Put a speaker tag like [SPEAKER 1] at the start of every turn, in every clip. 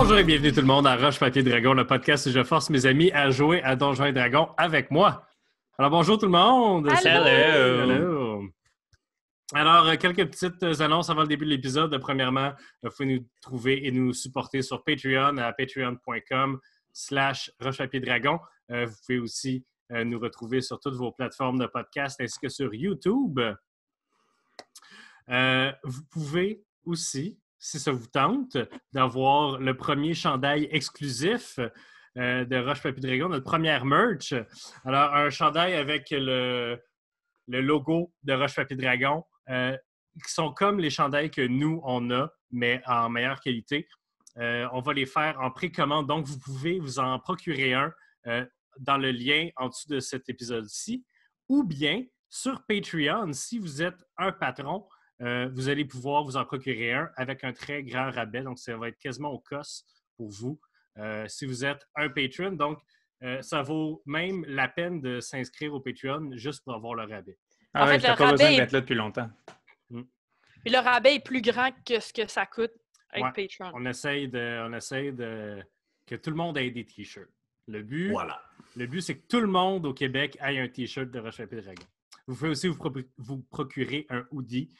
[SPEAKER 1] Bonjour et bienvenue tout le monde à Roche Papier Dragon, le podcast où je force mes amis à jouer à Donjons et Dragons avec moi. Alors bonjour tout le monde!
[SPEAKER 2] Allô!
[SPEAKER 1] Hello! Alors, quelques petites annonces avant le début de l'épisode. Premièrement, vous pouvez nous trouver et nous supporter sur Patreon à patreon.com/rochepapierdragon. Vous pouvez aussi nous retrouver sur toutes vos plateformes de podcast ainsi que sur YouTube. Vous pouvez aussi, si ça vous tente, d'avoir le premier chandail exclusif de Roche Papier Dragon, notre première merch. Alors, un chandail avec le logo de Roche Papier Dragon, qui sont comme les chandails que nous, on a, mais en meilleure qualité. On va les faire en précommande, donc vous pouvez vous en procurer un dans le lien en dessous de cet épisode-ci, ou bien sur Patreon, si vous êtes un patron, vous allez pouvoir vous en procurer un avec un très grand rabais, donc ça va être quasiment au cost pour vous si vous êtes un patron. Donc, ça vaut même la peine de s'inscrire au Patreon juste pour avoir le rabais.
[SPEAKER 2] En fait,
[SPEAKER 3] t'as pas besoin d'être là depuis longtemps.
[SPEAKER 2] Puis le rabais est plus grand que ce que ça coûte avec Patreon.
[SPEAKER 1] On essaye de que tout le monde ait des t-shirts. Le but, c'est que tout le monde au Québec ait un t-shirt de Roche Papier Dragon. Vous pouvez aussi vous procurer un hoodie.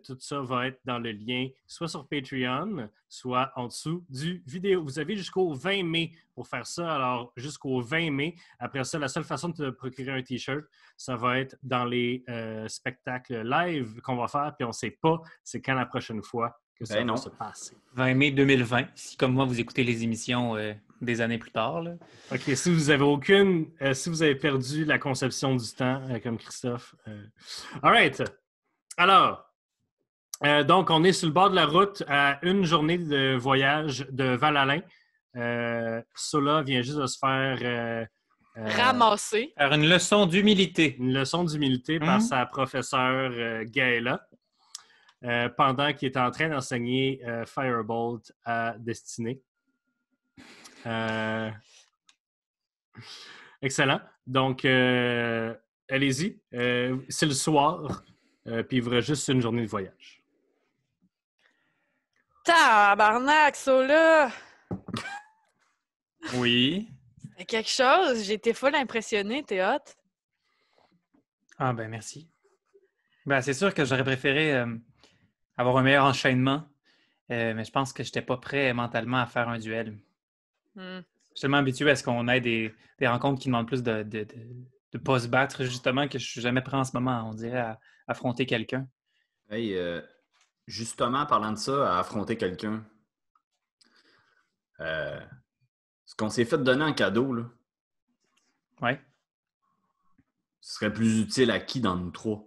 [SPEAKER 1] Tout ça va être dans le lien, soit sur Patreon, soit en dessous du vidéo. Vous avez jusqu'au 20 mai pour faire ça. Alors, jusqu'au 20 mai. Après ça, la seule façon de te procurer un T-shirt, ça va être dans les spectacles live qu'on va faire. Puis on ne sait pas c'est quand la prochaine fois que ça va se passer.
[SPEAKER 3] 20 mai 2020, si comme moi, vous écoutez les émissions des années plus tard. Là.
[SPEAKER 1] OK, si vous avez perdu la conception du temps, comme Christophe. All right. Alors, donc, on est sur le bord de la route à une journée de voyage de Val-Alain. Sola vient juste de se faire...
[SPEAKER 2] ramasser.
[SPEAKER 3] Faire une leçon d'humilité.
[SPEAKER 1] Une leçon d'humilité par sa professeure Gaëla pendant qu'il était en train d'enseigner Firebolt à Destinée. Excellent. Donc, allez-y. C'est le soir, puis il vous reste juste une journée de voyage.
[SPEAKER 2] Tabarnak, ça là!
[SPEAKER 3] Oui.
[SPEAKER 2] C'est quelque chose. J'ai été full impressionnée, t'es hot.
[SPEAKER 3] Ah ben merci. Ben, c'est sûr que j'aurais préféré avoir un meilleur enchaînement, mais je pense que je n'étais pas prêt mentalement à faire un duel. Je suis tellement habitué à ce qu'on ait des rencontres qui demandent plus de ne pas se battre, justement, que je ne suis jamais prêt en ce moment, on dirait, à affronter quelqu'un.
[SPEAKER 4] Hey, justement, parlant de ça, à affronter quelqu'un, ce qu'on s'est fait donner en cadeau, là, ce serait plus utile à qui dans nous trois?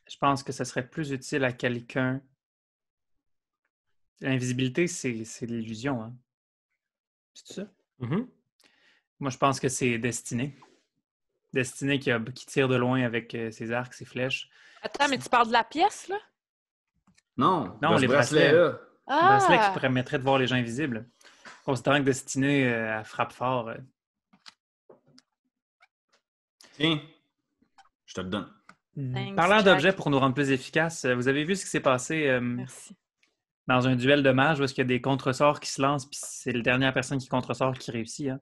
[SPEAKER 3] Je pense que ce serait plus utile à quelqu'un. L'invisibilité, c'est l'illusion, hein? C'est ça?
[SPEAKER 1] Mm-hmm.
[SPEAKER 3] Moi, je pense que c'est Destinée. Destinée qui tire de loin avec ses arcs, ses flèches.
[SPEAKER 2] Attends, mais tu parles de la pièce, là?
[SPEAKER 4] Non,
[SPEAKER 3] les bracelets.
[SPEAKER 4] là.
[SPEAKER 3] Les bracelets qui permettraient de voir les gens invisibles. Considérant que Destinée, elle frappe fort.
[SPEAKER 4] Tiens, je te le donne.
[SPEAKER 3] Parlant d'objets pour nous rendre plus efficaces, vous avez vu ce qui s'est passé
[SPEAKER 2] Merci.
[SPEAKER 3] Dans un duel de mages où il y a des contresorts qui se lancent, puis c'est la dernière personne qui contresort qui réussit. Hein?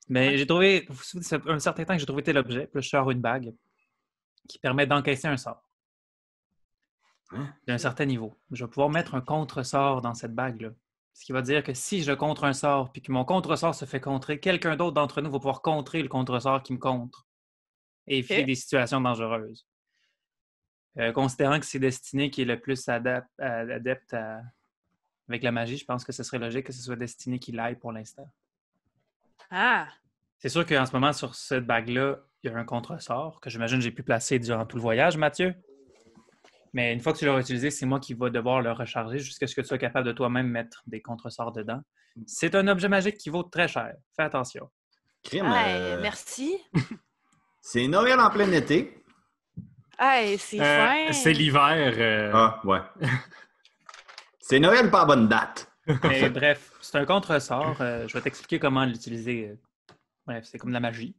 [SPEAKER 3] Mais j'ai trouvé, ça fait un certain temps que j'ai trouvé tel objet, puis là, je sors une bague qui permet d'encaisser un sort. D'un certain niveau. Je vais pouvoir mettre un contresort dans cette bague-là. Ce qui va dire que si je contre un sort, puis que mon contresort se fait contrer, quelqu'un d'autre d'entre nous va pouvoir contrer le contresort qui me contre et éviter des situations dangereuses. Considérant que c'est Destinée qui est le plus adepte avec la magie, je pense que ce serait logique que ce soit Destinée qui l'aille pour l'instant.
[SPEAKER 2] Ah!
[SPEAKER 3] C'est sûr qu'en ce moment, sur cette bague-là, il y a un contresort que j'imagine que j'ai pu placer durant tout le voyage, Mathieu. Mais une fois que tu l'auras utilisé, c'est moi qui vais devoir le recharger jusqu'à ce que tu sois capable de toi-même mettre des contresorts dedans. C'est un objet magique qui vaut très cher. Fais attention.
[SPEAKER 4] Crime,
[SPEAKER 2] merci.
[SPEAKER 4] C'est Noël en plein été.
[SPEAKER 2] Hey, c'est fin.
[SPEAKER 1] C'est l'hiver.
[SPEAKER 4] Ah, ouais. C'est Noël pas à bonne date.
[SPEAKER 3] Mais bref, c'est un contresort. Je vais t'expliquer comment l'utiliser. Bref, c'est comme de la magie.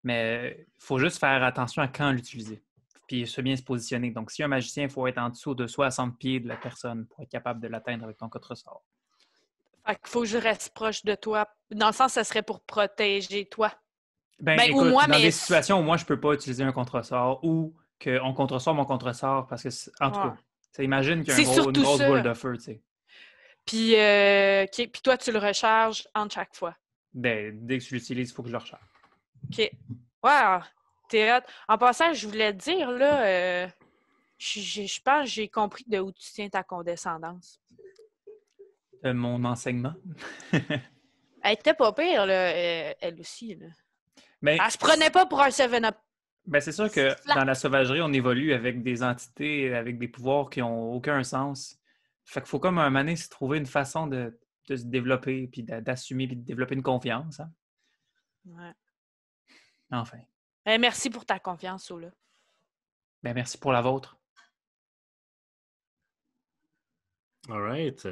[SPEAKER 3] Mais il faut juste faire attention à quand l'utiliser. puis bien se positionner. Donc, si un magicien, il faut être en dessous de 60 pieds de la personne pour être capable de l'atteindre avec ton contre-sort.
[SPEAKER 2] Fait qu'il faut que je reste proche de toi. Dans le sens, ça serait pour protéger toi.
[SPEAKER 3] Ben,
[SPEAKER 2] Ben, ou
[SPEAKER 3] écoute,
[SPEAKER 2] moi,
[SPEAKER 3] dans
[SPEAKER 2] mais-
[SPEAKER 3] des situations où moi, je peux pas utiliser un contre-sort ou qu'on contresort mon contre-sort parce que, en tout
[SPEAKER 2] Ouais.
[SPEAKER 3] cas, ça imagine qu'il y a
[SPEAKER 2] C'est
[SPEAKER 3] une
[SPEAKER 2] surtout
[SPEAKER 3] grosse
[SPEAKER 2] ça.
[SPEAKER 3] boule de feu, tu sais.
[SPEAKER 2] Puis, puis toi, tu le recharges entre chaque fois.
[SPEAKER 3] Ben, dès que je l'utilise, il faut que je le recharge.
[SPEAKER 2] OK. Wow! T'es hot. En passant, je voulais te dire, là, je pense que j'ai compris de où tu tiens ta condescendance.
[SPEAKER 3] Mon enseignement.
[SPEAKER 2] Elle était pas pire, là, elle aussi. Là.
[SPEAKER 3] Ben,
[SPEAKER 2] Elle se prenait pas pour un 7-up.
[SPEAKER 3] ben, c'est sûr que
[SPEAKER 2] Flat.
[SPEAKER 3] dans la sauvagerie, on évolue avec des entités, avec des pouvoirs qui n'ont aucun sens. Fait qu'il faut comme un moment donné se trouver une façon de se développer, puis d'assumer, puis de développer une confiance. Hein?
[SPEAKER 2] Ouais.
[SPEAKER 3] Enfin.
[SPEAKER 2] Merci pour ta confiance, Sola.
[SPEAKER 3] Ben, merci pour la vôtre.
[SPEAKER 1] All right.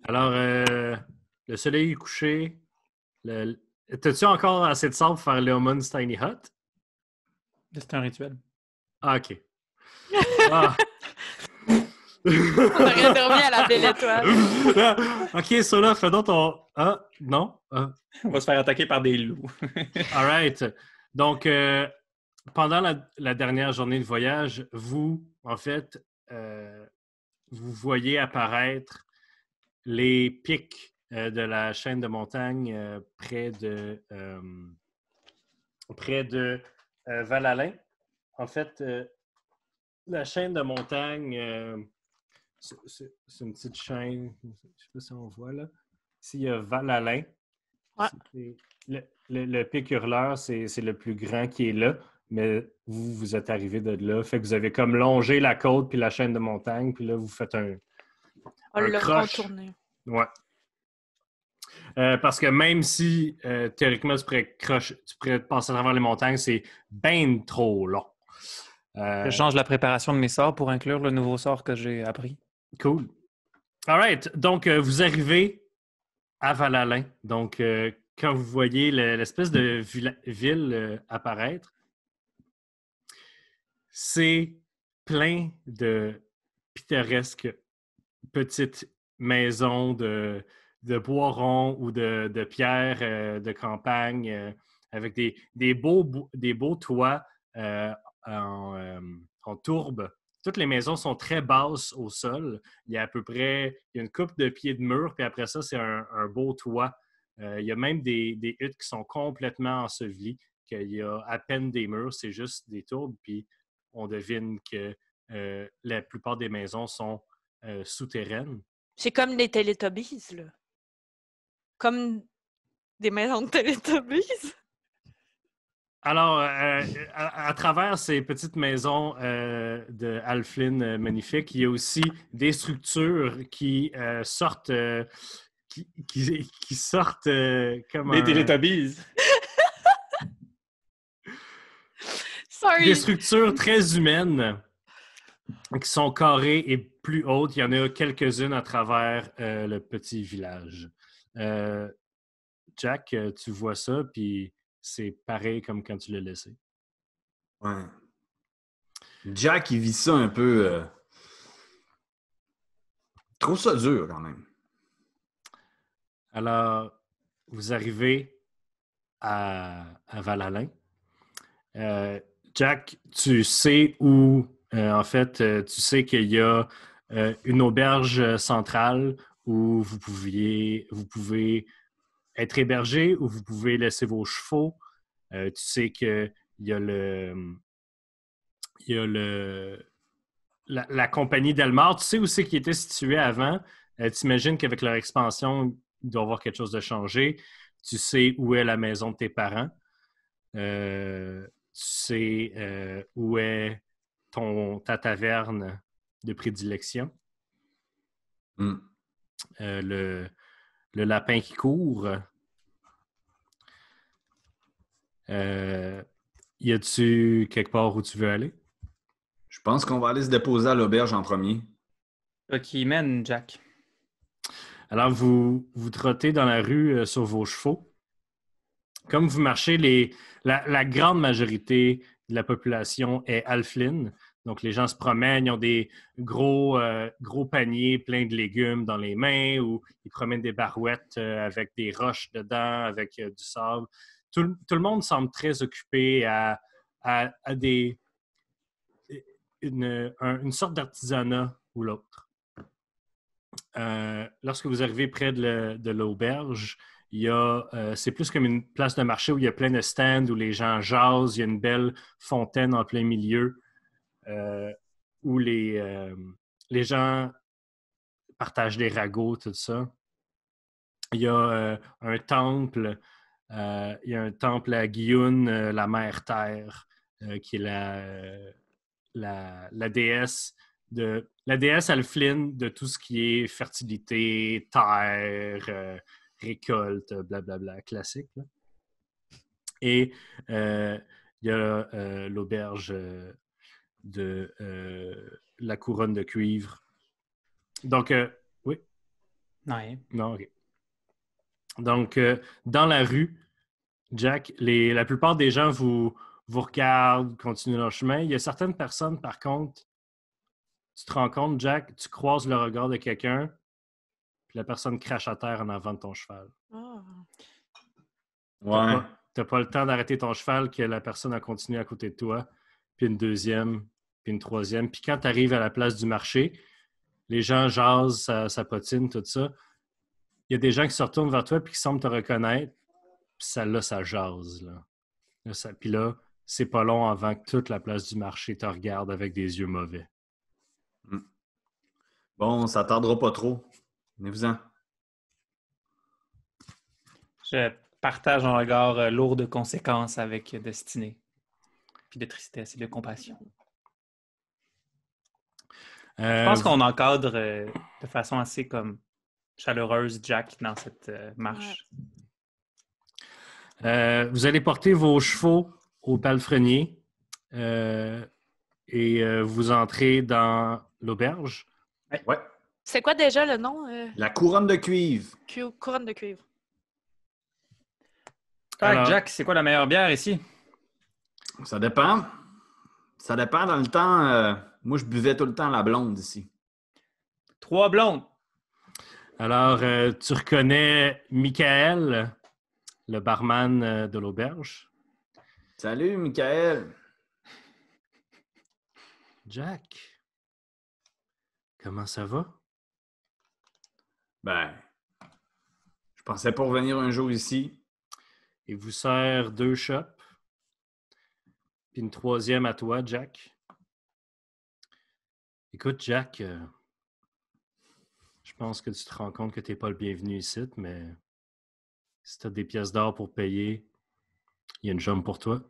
[SPEAKER 1] Alors, le soleil est couché. T'as-tu encore assez de sable pour faire Leomon's Tiny Hut?
[SPEAKER 3] C'est un rituel.
[SPEAKER 1] Ah, OK. Ah.
[SPEAKER 2] On aurait dormi à la belle étoile.
[SPEAKER 1] OK, Sola, fais donc ton... Ah, non? Ah.
[SPEAKER 3] On va se faire attaquer par des loups.
[SPEAKER 1] All right. Donc, pendant la dernière journée de voyage, vous, en fait, vous voyez apparaître les pics de la chaîne de montagne près de Val-Alain. En fait, la chaîne de montagne, c'est une petite chaîne, je ne sais pas si on voit là. Ici, il y a Val-Alain.
[SPEAKER 2] Ouais.
[SPEAKER 1] Le pic hurleur, c'est le plus grand qui est là, mais vous êtes arrivé de là. Fait que vous avez comme longé la côte puis la chaîne de montagne, puis là, vous faites un
[SPEAKER 2] l'a
[SPEAKER 1] croche.
[SPEAKER 2] contourné.
[SPEAKER 1] Ouais. Parce que même si, théoriquement, tu pourrais passer à travers les montagnes, c'est bien trop long.
[SPEAKER 3] Je change la préparation de mes sorts pour inclure le nouveau sort que j'ai appris.
[SPEAKER 1] Cool. All right. Donc, vous arrivez à Val-Alain. Donc, quand vous voyez l'espèce de ville apparaître, c'est plein de pittoresques petites maisons de bois rond ou de pierre de campagne avec des beaux toits en tourbe. Toutes les maisons sont très basses au sol. Il y a une coupe de pieds de mur, puis après ça, c'est un beau toit. Il y a même des huttes qui sont complètement ensevelies, qu'il y a à peine des murs, c'est juste des tourbes, puis on devine que la plupart des maisons sont souterraines.
[SPEAKER 2] C'est comme les Teletubbies, là. Comme des maisons de Teletubbies.
[SPEAKER 1] Alors, à travers ces petites maisons de Halflin magnifiques, il y a aussi des structures qui sortent, qui sortent comme
[SPEAKER 3] Des Teletubbies!
[SPEAKER 2] Sorry.
[SPEAKER 1] des structures très humaines qui sont carrées et plus hautes. Il y en a quelques-unes à travers le petit village. Jack, tu vois ça, puis c'est pareil comme quand tu l'as laissé.
[SPEAKER 4] Ouais. Jack, il vit ça un peu... Trouve ça dur, quand même.
[SPEAKER 1] Alors, vous arrivez à Val-Alain. Jack, tu sais où... en fait, tu sais qu'il y a une auberge centrale où vous pouvez être hébergé, où vous pouvez laisser vos chevaux. Tu sais qu'il y a la compagnie Delmar. Tu sais où c'est qui était situé avant. Tu imagines qu'avec leur expansion, il doit y avoir quelque chose de changé. Tu sais où est la maison de tes parents. Tu sais où est ta taverne de prédilection.
[SPEAKER 4] Mm.
[SPEAKER 1] Le lapin qui court. Y a-tu quelque part où tu veux aller?
[SPEAKER 4] Je pense qu'on va aller se déposer à l'auberge en premier.
[SPEAKER 3] Qui mène, Jack.
[SPEAKER 1] Alors, vous trottez dans la rue sur vos chevaux. Comme vous marchez, la grande majorité de la population est halfling. Donc, les gens se promènent, ils ont des gros paniers pleins de légumes dans les mains ou ils promènent des barouettes avec des roches dedans, avec du sable. Tout le monde semble très occupé à une sorte d'artisanat ou l'autre. Lorsque vous arrivez près de l'auberge, c'est plus comme une place de marché où il y a plein de stands où les gens jasent. Il y a une belle fontaine en plein milieu où les gens partagent des ragots, tout ça. Il y a un temple. Il y a un temple à Giyun, la mère Terre, qui est la déesse la déesse Alflin de tout ce qui est fertilité, terre, récolte, blablabla, classique. Là. Et il y a l'auberge de la couronne de cuivre. Donc, oui?
[SPEAKER 3] Ouais.
[SPEAKER 1] Non, OK. Donc, dans la rue, Jack, la plupart des gens vous regardent, continuent leur chemin. Il y a certaines personnes, par contre, tu te rends compte, Jack, tu croises le regard de quelqu'un, puis la personne crache à terre en avant de ton cheval.
[SPEAKER 2] Oh.
[SPEAKER 4] Ouais.
[SPEAKER 1] T'as pas le temps d'arrêter ton cheval que la personne a continué à côté de toi, puis une deuxième, puis une troisième. Puis quand tu arrives à la place du marché, les gens jasent, ça potine, tout ça. Il y a des gens qui se retournent vers toi puis qui semblent te reconnaître, puis ça jase. Là. Puis là, c'est pas long avant que toute la place du marché te regarde avec des yeux mauvais.
[SPEAKER 4] Bon, ça tardera pas trop. Venez-vous-en.
[SPEAKER 3] Je partage un regard lourd de conséquences avec Destinée, puis de tristesse et de compassion. Je pense qu'on encadre de façon assez comme chaleureuse Jack dans cette marche.
[SPEAKER 1] Vous allez porter vos chevaux au palefrenier et vous entrez dans l'auberge.
[SPEAKER 4] Ouais.
[SPEAKER 2] C'est quoi déjà le nom?
[SPEAKER 4] La couronne de cuivre.
[SPEAKER 2] Couronne de cuivre.
[SPEAKER 3] Alors, Jack, c'est quoi la meilleure bière ici?
[SPEAKER 4] Ça dépend. Ça dépend. Dans le temps, moi, je buvais tout le temps la blonde ici.
[SPEAKER 3] 3 blondes.
[SPEAKER 1] Alors, tu reconnais Michael, le barman de l'auberge.
[SPEAKER 4] Salut, Michael.
[SPEAKER 1] Jack, comment ça va?
[SPEAKER 4] Ben, je pensais pas revenir un jour ici.
[SPEAKER 1] Il vous sert 2 shots, puis une troisième à toi, Jack. Écoute, Jack, je pense que tu te rends compte que tu n'es pas le bienvenu ici, mais si tu as des pièces d'or pour payer, il y a une jambe pour toi.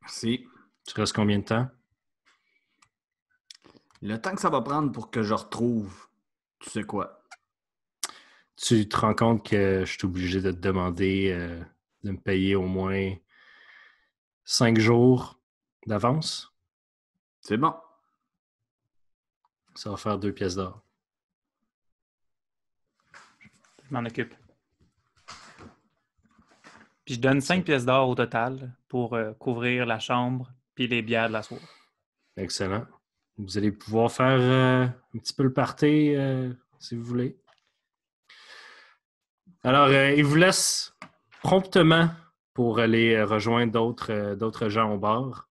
[SPEAKER 4] Merci.
[SPEAKER 1] Tu restes combien de temps?
[SPEAKER 4] Le temps que ça va prendre pour que je retrouve, tu sais quoi?
[SPEAKER 1] Tu te rends compte que je suis obligé de te demander de me payer au moins 5 jours d'avance?
[SPEAKER 4] C'est bon.
[SPEAKER 1] Ça va faire 2 pièces d'or.
[SPEAKER 3] Je m'en occupe. Puis je donne 5 pièces d'or au total pour couvrir la chambre puis les bières de la soirée.
[SPEAKER 1] Excellent. Vous allez pouvoir faire un petit peu le party si vous voulez. Alors, il vous laisse promptement pour aller rejoindre d'autres gens au bar.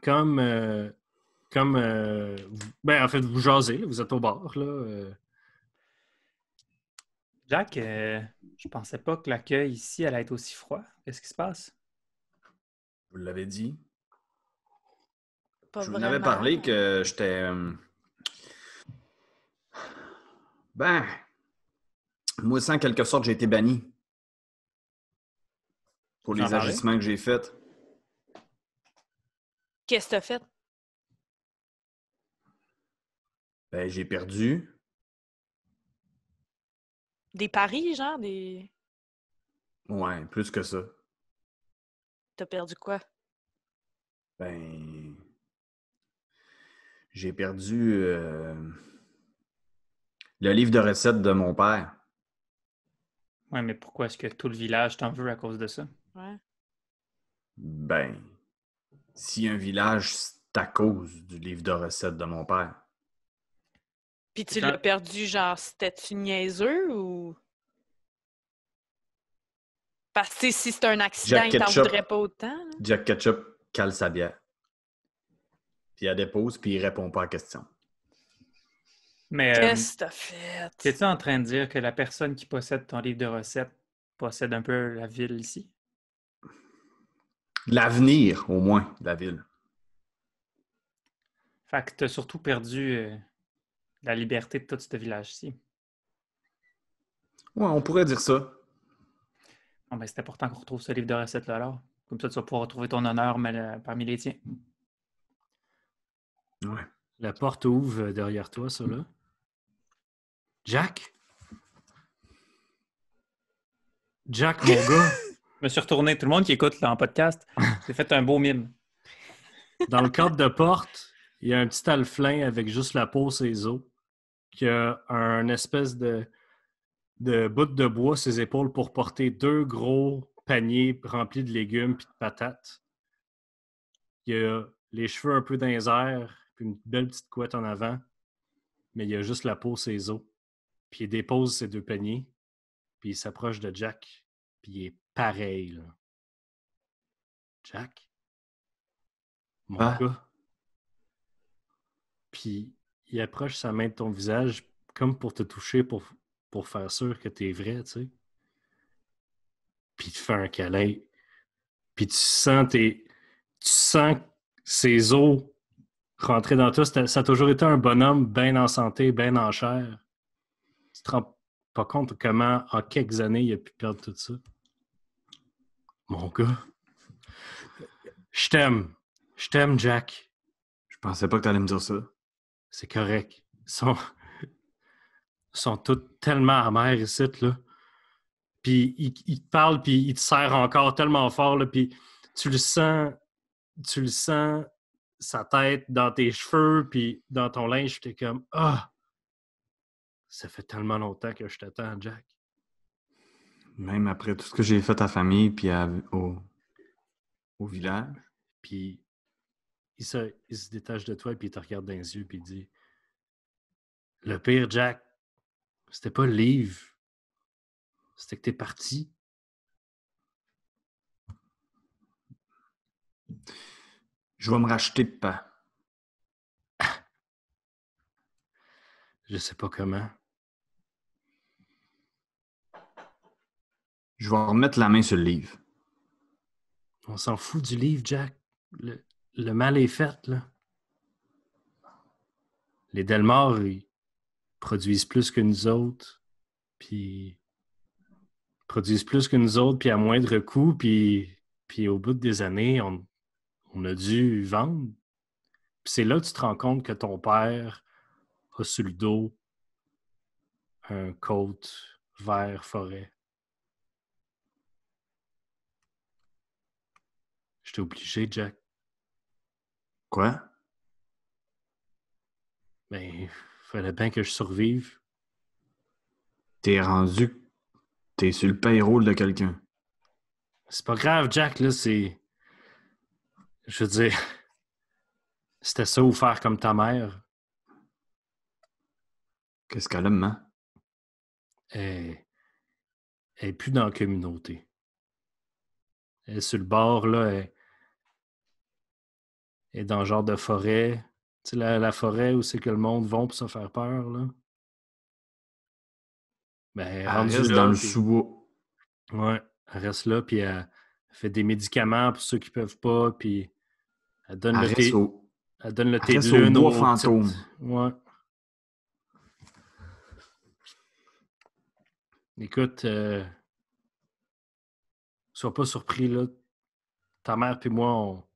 [SPEAKER 1] En fait, vous jasez, là, vous êtes au bar. Là,
[SPEAKER 3] Jack, je pensais pas que l'accueil ici allait être aussi froid. Qu'est-ce qui se passe?
[SPEAKER 4] Vous l'avez dit.
[SPEAKER 2] Pas
[SPEAKER 4] Je vous en
[SPEAKER 2] vraiment.
[SPEAKER 4] avais parlé que j'étais... Ben, moi aussi, en quelque sorte, j'ai été banni pour les agissements que j'ai faits.
[SPEAKER 2] Qu'est-ce que t'as fait?
[SPEAKER 4] Ben, j'ai perdu.
[SPEAKER 2] Des paris, genre?
[SPEAKER 4] Ouais, plus que ça.
[SPEAKER 2] T'as perdu quoi?
[SPEAKER 4] Ben, j'ai perdu le livre de recettes de mon père.
[SPEAKER 3] Ouais, mais pourquoi est-ce que tout le village t'en veut à cause de ça?
[SPEAKER 2] Ouais.
[SPEAKER 4] Ben, si un village, c'est à cause du livre de recettes de mon père.
[SPEAKER 2] Puis tu l'as perdu, genre, c'était-tu niaiseux ou... Parce que si c'est un accident,
[SPEAKER 4] Jack
[SPEAKER 2] il t'en
[SPEAKER 4] Ketchup,
[SPEAKER 2] voudrait pas autant. Là.
[SPEAKER 4] Jack Ketchup cale sa bière. Puis elle dépose, puis il répond pas à la question.
[SPEAKER 3] Mais
[SPEAKER 2] Qu'est-ce que t'as fait?
[SPEAKER 3] es-tu en train de dire que la personne qui possède ton livre de recettes possède un peu la ville ici?
[SPEAKER 4] L'avenir, au moins, de la ville.
[SPEAKER 3] Fait que t'as surtout perdu la liberté de tout ce village-ci.
[SPEAKER 4] Ouais, on pourrait dire ça.
[SPEAKER 3] Bon, ben, c'est important qu'on retrouve ce livre de recettes-là alors. Comme ça, tu vas pouvoir retrouver ton honneur parmi les tiens.
[SPEAKER 4] Ouais.
[SPEAKER 1] La porte ouvre derrière toi, ça, là. Jack? Jack, mon gars!
[SPEAKER 3] Je me suis retourné. Tout le monde qui écoute là, en podcast, j'ai fait un beau mime.
[SPEAKER 1] Dans le cadre de porte, il y a un petit alflin avec juste la peau et les os, qui a un espèce de bout de bois sur ses épaules pour porter 2 gros paniers remplis de légumes et de patates. Il a les cheveux un peu dans les airs, puis une belle petite couette en avant, mais il a juste la peau et les os. Puis il dépose ses 2 paniers, puis il s'approche de Jack, puis il est pareil, là. Jack? Mon gars? Puis il approche sa main de ton visage comme pour te toucher, pour faire sûr que t'es vrai, tu sais. Puis il te fait un câlin. Puis tu sens ses os rentrer dans toi. Ça a toujours été un bonhomme bien en santé, bien en chair. Tu te rends pas compte comment, en quelques années, il a pu perdre tout ça. Mon gars, je t'aime. Je t'aime, Jack.
[SPEAKER 4] Je pensais pas que t'allais me dire ça.
[SPEAKER 1] C'est correct. Ils sont tous tellement amers ici, là. Puis il te parle, puis il te serre encore tellement fort, là, puis tu le sens, sa tête dans tes cheveux, puis dans ton linge, puis t'es comme « Ah! Ça fait tellement longtemps que je t'attends, Jack. »
[SPEAKER 4] Même après tout ce que j'ai fait à la famille, puis au village.
[SPEAKER 1] Puis il se détache de toi, puis il te regarde dans les yeux, puis il dit « Le pire, Jack, c'était pas le livre. C'était que t'es parti. »
[SPEAKER 4] Je vais me racheter de pain.
[SPEAKER 1] Je sais pas comment.
[SPEAKER 4] Je vais remettre la main sur le livre.
[SPEAKER 1] On s'en fout du livre, Jack. Le mal est fait, là. Les Delmar, ils produisent plus que nous autres, puis à moindre coût, puis au bout des années, on a dû vendre. Puis c'est là que tu te rends compte que ton père a sur le dos un coat vert forêt. J'étais obligé, Jack.
[SPEAKER 4] Quoi?
[SPEAKER 1] Ben, il fallait bien que je survive.
[SPEAKER 4] T'es sur le payroll de quelqu'un.
[SPEAKER 1] C'est pas grave, Jack, là, c'est... Je veux dire... C'était ça ou faire comme ta mère.
[SPEAKER 4] Qu'est-ce qu'elle aime, hein?
[SPEAKER 1] Elle est plus dans la communauté. Elle est sur le bord, là, elle est dans le genre de forêt. Tu sais, la forêt où c'est que le monde va pour se faire peur, là. Ben, elle est
[SPEAKER 4] Elle
[SPEAKER 1] rendue
[SPEAKER 4] reste
[SPEAKER 1] là,
[SPEAKER 4] dans le
[SPEAKER 1] puis...
[SPEAKER 4] sous-bois.
[SPEAKER 1] Ouais, elle reste là, puis elle fait des médicaments pour ceux qui peuvent pas, puis elle donne le thé... Elle donne le thé de lune
[SPEAKER 4] au bois
[SPEAKER 1] aux
[SPEAKER 4] fantôme.
[SPEAKER 1] petites... Ouais. Écoute, sois pas surpris, là. Ta mère et moi,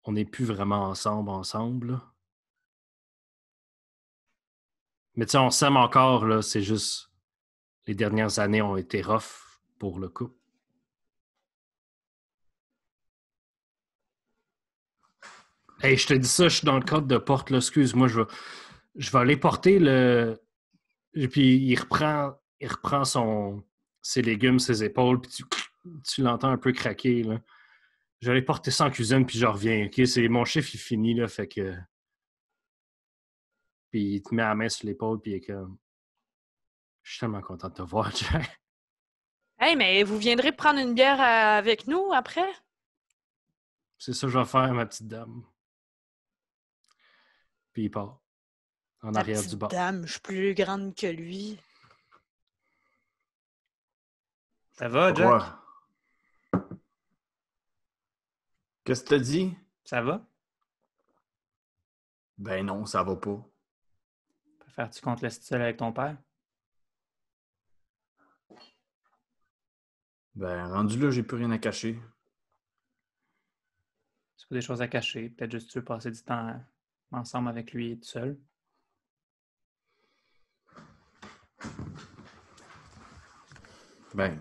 [SPEAKER 1] on n'est plus vraiment ensemble, là. Mais tu sais, on s'aime encore, là. C'est juste... Les dernières années ont été rough pour le couple. Hey, je te dis ça, je suis dans le cadre de porte, là. Excuse-moi, je vais aller porter le... Et puis il reprend ses légumes, ses épaules, puis tu l'entends un peu craquer, là. Je vais aller porter ça en cuisine, puis je reviens, OK? C'est mon chiffre, il finit, là, fait que... Puis il te met la main sur l'épaule, puis il est comme... Je suis tellement content de te voir, Jack.
[SPEAKER 2] Hey, mais vous viendrez prendre une bière avec nous après?
[SPEAKER 1] C'est ça que je vais faire, ma petite dame. Puis il part. En
[SPEAKER 2] La
[SPEAKER 1] arrière
[SPEAKER 2] petite
[SPEAKER 1] du bar.
[SPEAKER 2] dame, je suis plus grande que lui.
[SPEAKER 3] Ça va, Jack?
[SPEAKER 4] Ouais. Qu'est-ce que t'as dit?
[SPEAKER 3] Ça va?
[SPEAKER 4] Ben non, ça va pas.
[SPEAKER 3] Préfères-tu qu'on te laisse seul avec ton père?
[SPEAKER 4] Ben, rendu là, j'ai plus rien à cacher.
[SPEAKER 3] C'est pas des choses à cacher. Peut-être juste tu veux passer du temps ensemble avec lui tout seul.
[SPEAKER 4] Ben,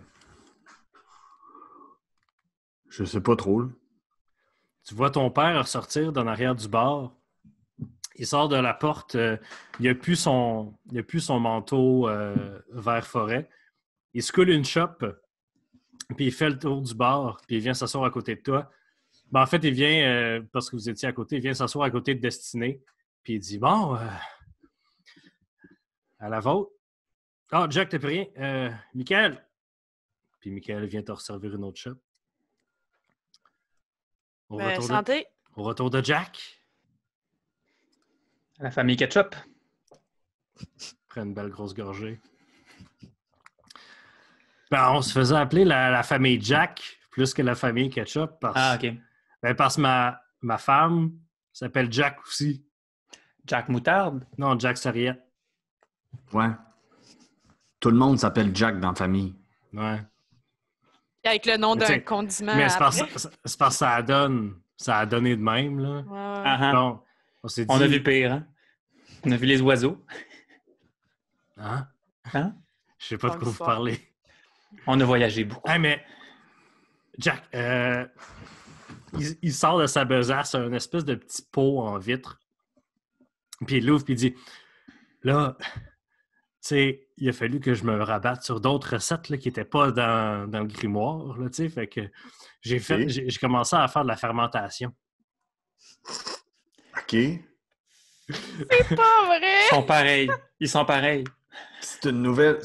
[SPEAKER 4] je sais pas trop, là.
[SPEAKER 1] Tu vois ton père ressortir d'en arrière du bar. Il sort de la porte. Il n'a plus son manteau vert forêt. Il se coule une chope, puis il fait le tour du bar, puis il vient s'asseoir à côté de toi. Ben, en fait, il vient, parce que vous étiez à côté, il vient s'asseoir à côté de Destinée, puis il dit « Bon, à la vôtre. Ah, Jack, t'as plus rien. Michael. » Puis Michael vient te resservir une autre chope. Au
[SPEAKER 2] Santé.
[SPEAKER 1] Au retour de Jack.
[SPEAKER 3] La famille Ketchup.
[SPEAKER 1] Prends une belle grosse gorgée. Ben, on se faisait appeler la famille Jack plus que la famille Ketchup parce,
[SPEAKER 3] OK.
[SPEAKER 1] parce que ma femme s'appelle Jack aussi.
[SPEAKER 3] Jack Moutarde.
[SPEAKER 1] Non, Jack Sarriette.
[SPEAKER 4] Ouais. Tout le monde s'appelle Jack dans la famille.
[SPEAKER 1] Ouais.
[SPEAKER 2] Avec le nom
[SPEAKER 1] Mais
[SPEAKER 2] d'un
[SPEAKER 1] t'sais,
[SPEAKER 2] condiment.
[SPEAKER 1] Mais c'est parce
[SPEAKER 2] après.
[SPEAKER 1] que ça a donné de même, là.
[SPEAKER 2] Ouais.
[SPEAKER 3] Ah, ah.
[SPEAKER 1] Donc, on s'est dit...
[SPEAKER 3] On a vu pire, hein? On a vu les oiseaux.
[SPEAKER 1] Hein?
[SPEAKER 3] Hein?
[SPEAKER 1] Je sais pas de
[SPEAKER 2] Bonne
[SPEAKER 1] quoi vous
[SPEAKER 2] histoire.
[SPEAKER 1] parlez.
[SPEAKER 3] On a voyagé beaucoup.
[SPEAKER 1] Hey, mais Jack, il sort de sa besace un espèce de petit pot en vitre. Puis il l'ouvre puis il dit là, tu sais, il a fallu que je me rabatte sur d'autres recettes là, qui n'étaient pas dans le grimoire. Là, tu sais, fait que j'ai commencé à faire de la fermentation.
[SPEAKER 4] OK.
[SPEAKER 2] C'est pas vrai!
[SPEAKER 3] Ils sont pareils. Ils sont pareils.
[SPEAKER 4] C'est une nouvelle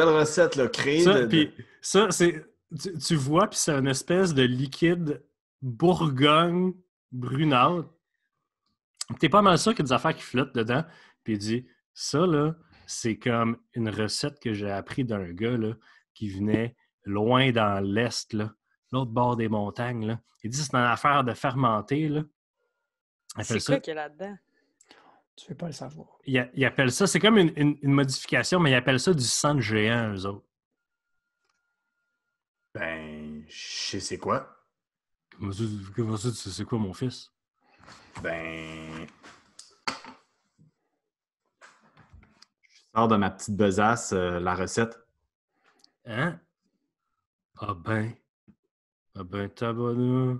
[SPEAKER 4] recette, là, créée
[SPEAKER 1] Ça,
[SPEAKER 4] de...
[SPEAKER 1] puis ça, c'est. Tu vois, puis c'est une espèce de liquide Bourgogne brunâtre. T'es pas mal sûr qu'il y a des affaires qui flottent dedans. Puis il dit, ça, là, c'est comme une recette que j'ai appris d'un gars, là, qui venait loin dans l'Est, là, l'autre bord des montagnes, là. Il dit, c'est une affaire de fermenter, là. Il appelle
[SPEAKER 2] C'est
[SPEAKER 1] ça-
[SPEAKER 2] quoi qu'il y a là-dedans?
[SPEAKER 3] Tu veux pas le savoir.
[SPEAKER 1] il appelle ça, c'est comme une modification, mais il appelle ça du sang de géant, eux autres.
[SPEAKER 4] Ben, je sais c'est quoi.
[SPEAKER 1] Comment ça, tu sais c'est quoi, mon fils?
[SPEAKER 4] Ben... Je sors de ma petite besace la recette.
[SPEAKER 1] Hein? Ah ben, tabarnak.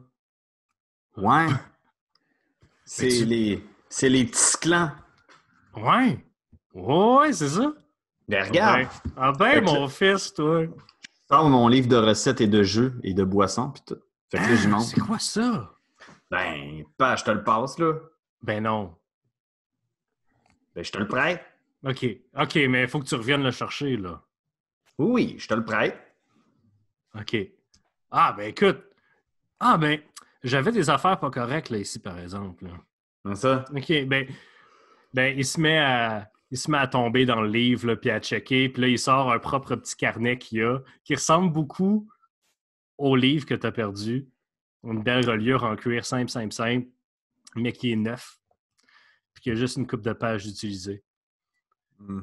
[SPEAKER 4] Ouais.
[SPEAKER 1] Mais tu-
[SPEAKER 4] C'est les petits clans.
[SPEAKER 1] Ouais. Ouais, c'est ça.
[SPEAKER 4] Ben, regarde.
[SPEAKER 1] Ah ben,
[SPEAKER 4] Fait que
[SPEAKER 1] mon fils, toi.
[SPEAKER 4] Je sors mon livre de recettes et de jeux et de boissons, puis tout. Fait que là, j'y monte.
[SPEAKER 1] C'est quoi ça?
[SPEAKER 4] Ben, pas, je te le passe, là.
[SPEAKER 1] Ben non.
[SPEAKER 4] Ben, je te le prête.
[SPEAKER 1] OK, mais il faut que tu reviennes le chercher, là.
[SPEAKER 4] Oui, je te le prête.
[SPEAKER 1] OK. Ah, ben écoute. Ah, ben, j'avais des affaires pas correctes, là, ici, par exemple. Là.
[SPEAKER 4] Comme ça.
[SPEAKER 1] OK, ben il se met à tomber dans le livre, là, puis à checker. Puis là, il sort un propre petit carnet qu'il a, qui ressemble beaucoup au livre que tu as perdu. Une belle reliure en cuir simple, mais qui est neuf. Puis qui a juste une coupe de pages d'utiliser.
[SPEAKER 4] Hmm.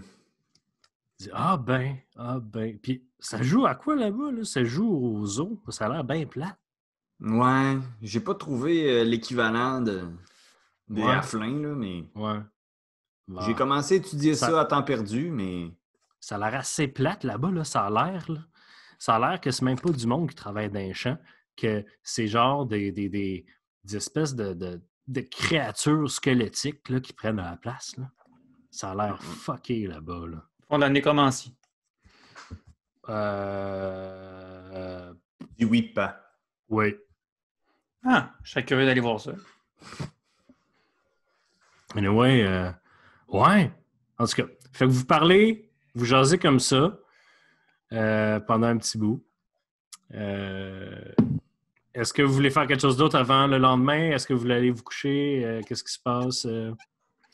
[SPEAKER 1] Il dit, ah ben. Puis ça joue à quoi là-bas? Là? Ça joue aux zoo. Ça a l'air bien plat.
[SPEAKER 4] Ouais, j'ai pas trouvé l'équivalent des
[SPEAKER 1] Ouais.
[SPEAKER 4] Halflings, là, mais...
[SPEAKER 1] Ouais. Bon.
[SPEAKER 4] J'ai commencé à étudier
[SPEAKER 1] Ça-
[SPEAKER 4] ça à temps perdu, mais...
[SPEAKER 1] Ça a l'air assez plate là-bas, là. Ça a l'air, là. Ça a l'air que c'est même pas du monde qui travaille dans les champs, que c'est genre des espèces de créatures squelettiques là, qui prennent la place. Là. Ça a l'air fucké là-bas. Là.
[SPEAKER 3] On en est comme ainsi.
[SPEAKER 4] Dis oui, pas.
[SPEAKER 1] Oui.
[SPEAKER 3] Ah, je serais curieux d'aller voir ça.
[SPEAKER 1] Anyway, ouais. En tout cas, fait que vous parlez, vous jasez comme ça pendant un petit bout. Est-ce que vous voulez faire quelque chose d'autre avant le lendemain? Est-ce que vous voulez aller vous coucher? Qu'est-ce qui se passe?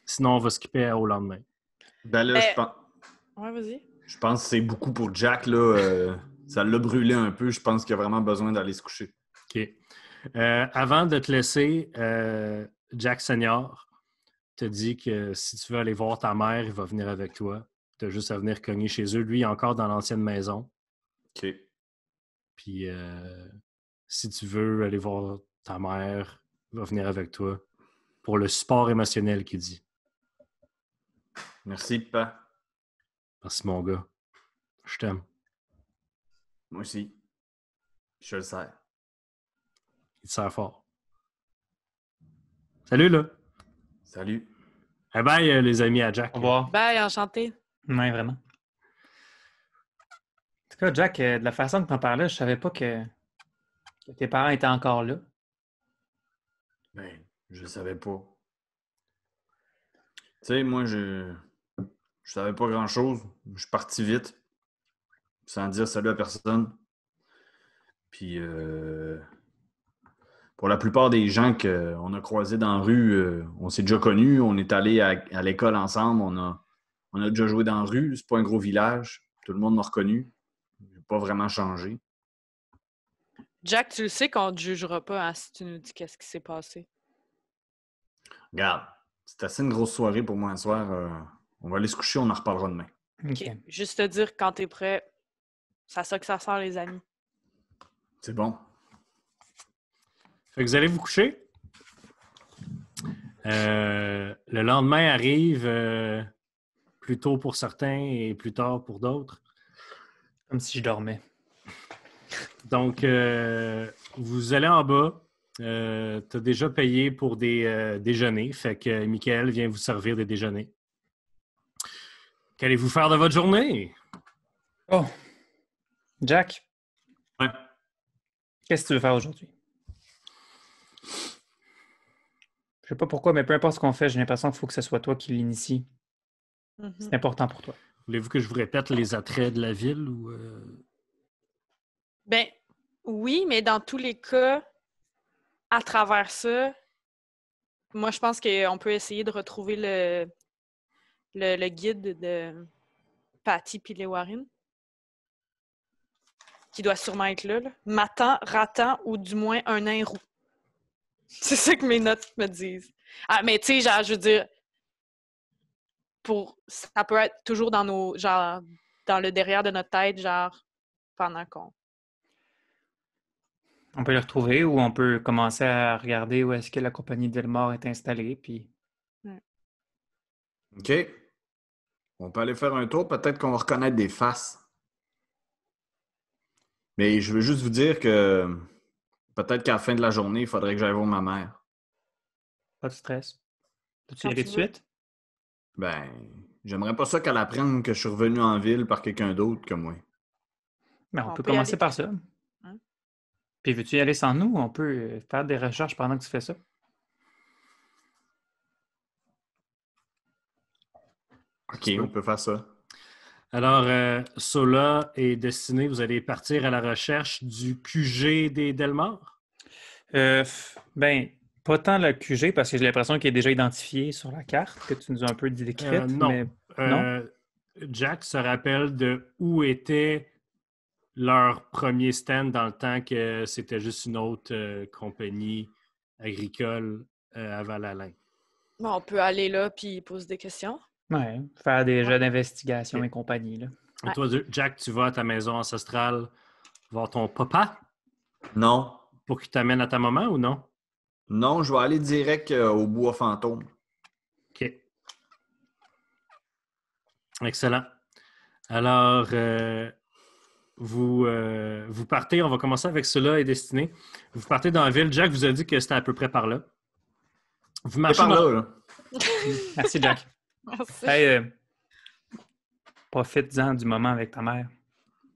[SPEAKER 1] Sinon, on va skipper au lendemain.
[SPEAKER 4] Ben là,
[SPEAKER 2] Ouais, vas-y.
[SPEAKER 4] je pense que c'est beaucoup pour Jack. Là, ça l'a brûlé un peu. Je pense qu'il a vraiment besoin d'aller se coucher.
[SPEAKER 1] OK. Avant de te laisser, Jack Senior te dit que si tu veux aller voir ta mère, il va venir avec toi. Tu as juste à venir cogner chez eux. Lui, il est encore dans l'ancienne maison.
[SPEAKER 4] OK.
[SPEAKER 1] Puis, si tu veux aller voir ta mère, il va venir avec toi pour le support émotionnel qu'il dit.
[SPEAKER 4] Merci, pas.
[SPEAKER 1] Merci, mon gars. Je t'aime.
[SPEAKER 4] Moi aussi. Je le sers.
[SPEAKER 1] Il te sert fort. Salut, là.
[SPEAKER 4] Salut.
[SPEAKER 1] Eh bye, les amis à Jack.
[SPEAKER 3] Au revoir.
[SPEAKER 2] Bye, enchanté.
[SPEAKER 3] Oui, vraiment. En tout cas, Jack, de la façon que tu en parlais, je savais pas que tes parents étaient encore là.
[SPEAKER 4] Ben, je savais pas. Tu sais, moi, je savais pas grand-chose. Je suis parti vite, sans dire salut à personne. Puis, pour la plupart des gens qu'on a croisés dans la rue, on s'est déjà connus. On est allés à l'école ensemble. On a déjà joué dans la rue. C'est pas un gros village. Tout le monde m'a reconnu. J'ai pas vraiment changé.
[SPEAKER 2] Jack, tu le sais qu'on ne te jugera pas hein, si tu nous dis qu'est-ce qui s'est passé.
[SPEAKER 4] Regarde, c'est assez une grosse soirée pour moi un soir. On va aller se coucher, on en reparlera demain.
[SPEAKER 3] OK.
[SPEAKER 2] Juste te dire quand t'es prêt, c'est à ça que ça sert, les amis.
[SPEAKER 4] C'est bon.
[SPEAKER 1] Fait que vous allez vous coucher. Le lendemain arrive plus tôt pour certains et plus tard pour d'autres.
[SPEAKER 3] Comme si je dormais.
[SPEAKER 1] Donc, vous allez en bas. Tu as déjà payé pour des déjeuners. Fait que Michael vient vous servir des déjeuners. Qu'allez-vous faire de votre journée?
[SPEAKER 3] Oh! Jack,
[SPEAKER 1] Ouais.
[SPEAKER 3] qu'est-ce que tu veux faire aujourd'hui? Je sais pas pourquoi, mais peu importe ce qu'on fait, j'ai l'impression qu'il faut que ce soit toi qui l'initie.
[SPEAKER 2] Mhm.
[SPEAKER 3] C'est important pour toi.
[SPEAKER 1] Voulez-vous que je vous répète les attraits de la ville ou
[SPEAKER 2] Ben, oui, mais dans tous les cas, à travers ça, moi, je pense qu'on peut essayer de retrouver le guide de Patty et les Warren, qui doit sûrement être là. Matant, ratant ou du moins un nain roux. C'est ça que mes notes me disent. Ah, mais tu sais, genre, je veux dire, ça peut être toujours dans dans le derrière de notre tête, genre, pendant qu'on...
[SPEAKER 3] On peut le retrouver ou on peut commencer à regarder où est-ce que la compagnie de Delmore est installée, puis...
[SPEAKER 4] OK. On peut aller faire un tour. Peut-être qu'on va reconnaître des faces. Mais je veux juste vous dire que peut-être qu'à la fin de la journée, il faudrait que j'aille voir ma mère.
[SPEAKER 3] Pas de stress. Peux-tu y
[SPEAKER 2] Quand
[SPEAKER 3] aller
[SPEAKER 2] tu
[SPEAKER 3] tout de
[SPEAKER 2] veux.
[SPEAKER 3] suite?
[SPEAKER 4] Ben, j'aimerais pas ça qu'elle apprenne que je suis revenu en ville par quelqu'un d'autre que moi.
[SPEAKER 3] Ben, on
[SPEAKER 2] On
[SPEAKER 3] peut
[SPEAKER 2] peut y
[SPEAKER 3] commencer
[SPEAKER 2] aller.
[SPEAKER 3] par ça.
[SPEAKER 2] Hein?
[SPEAKER 3] Puis veux-tu y aller sans nous? On peut faire des recherches pendant que tu fais ça.
[SPEAKER 4] OK, on peut faire ça.
[SPEAKER 1] Alors, Sola et Destinée, vous allez partir à la recherche du QG des Delmar?
[SPEAKER 3] Ben, pas tant le QG, parce que j'ai l'impression qu'il est déjà identifié sur la carte, que tu nous as un peu décrite.
[SPEAKER 1] Non.
[SPEAKER 3] Mais... non?
[SPEAKER 1] Jack se rappelle de où était leur premier stand dans le temps que c'était juste une autre compagnie agricole à Val-Alain.
[SPEAKER 2] Bon, on peut aller là puis poser des questions.
[SPEAKER 3] Ouais, faire des jeux d'investigation
[SPEAKER 1] Ok.
[SPEAKER 3] et compagnie. Là.
[SPEAKER 1] Et toi, Jack, tu vas à ta maison ancestrale voir ton papa
[SPEAKER 4] Non.
[SPEAKER 1] pour qu'il t'amène à ta maman ou non?
[SPEAKER 4] Non, je vais aller direct au bois fantôme.
[SPEAKER 1] OK. Excellent. Alors, vous partez, on va commencer avec cela et Destinée. Vous partez dans la ville. Jack vous a dit que c'était à peu près par là. Vous
[SPEAKER 4] C'est
[SPEAKER 1] marchez
[SPEAKER 4] par
[SPEAKER 1] dans...
[SPEAKER 4] là.
[SPEAKER 3] Merci, Jack.
[SPEAKER 2] Merci.
[SPEAKER 3] Hey, profite-en du moment avec ta mère.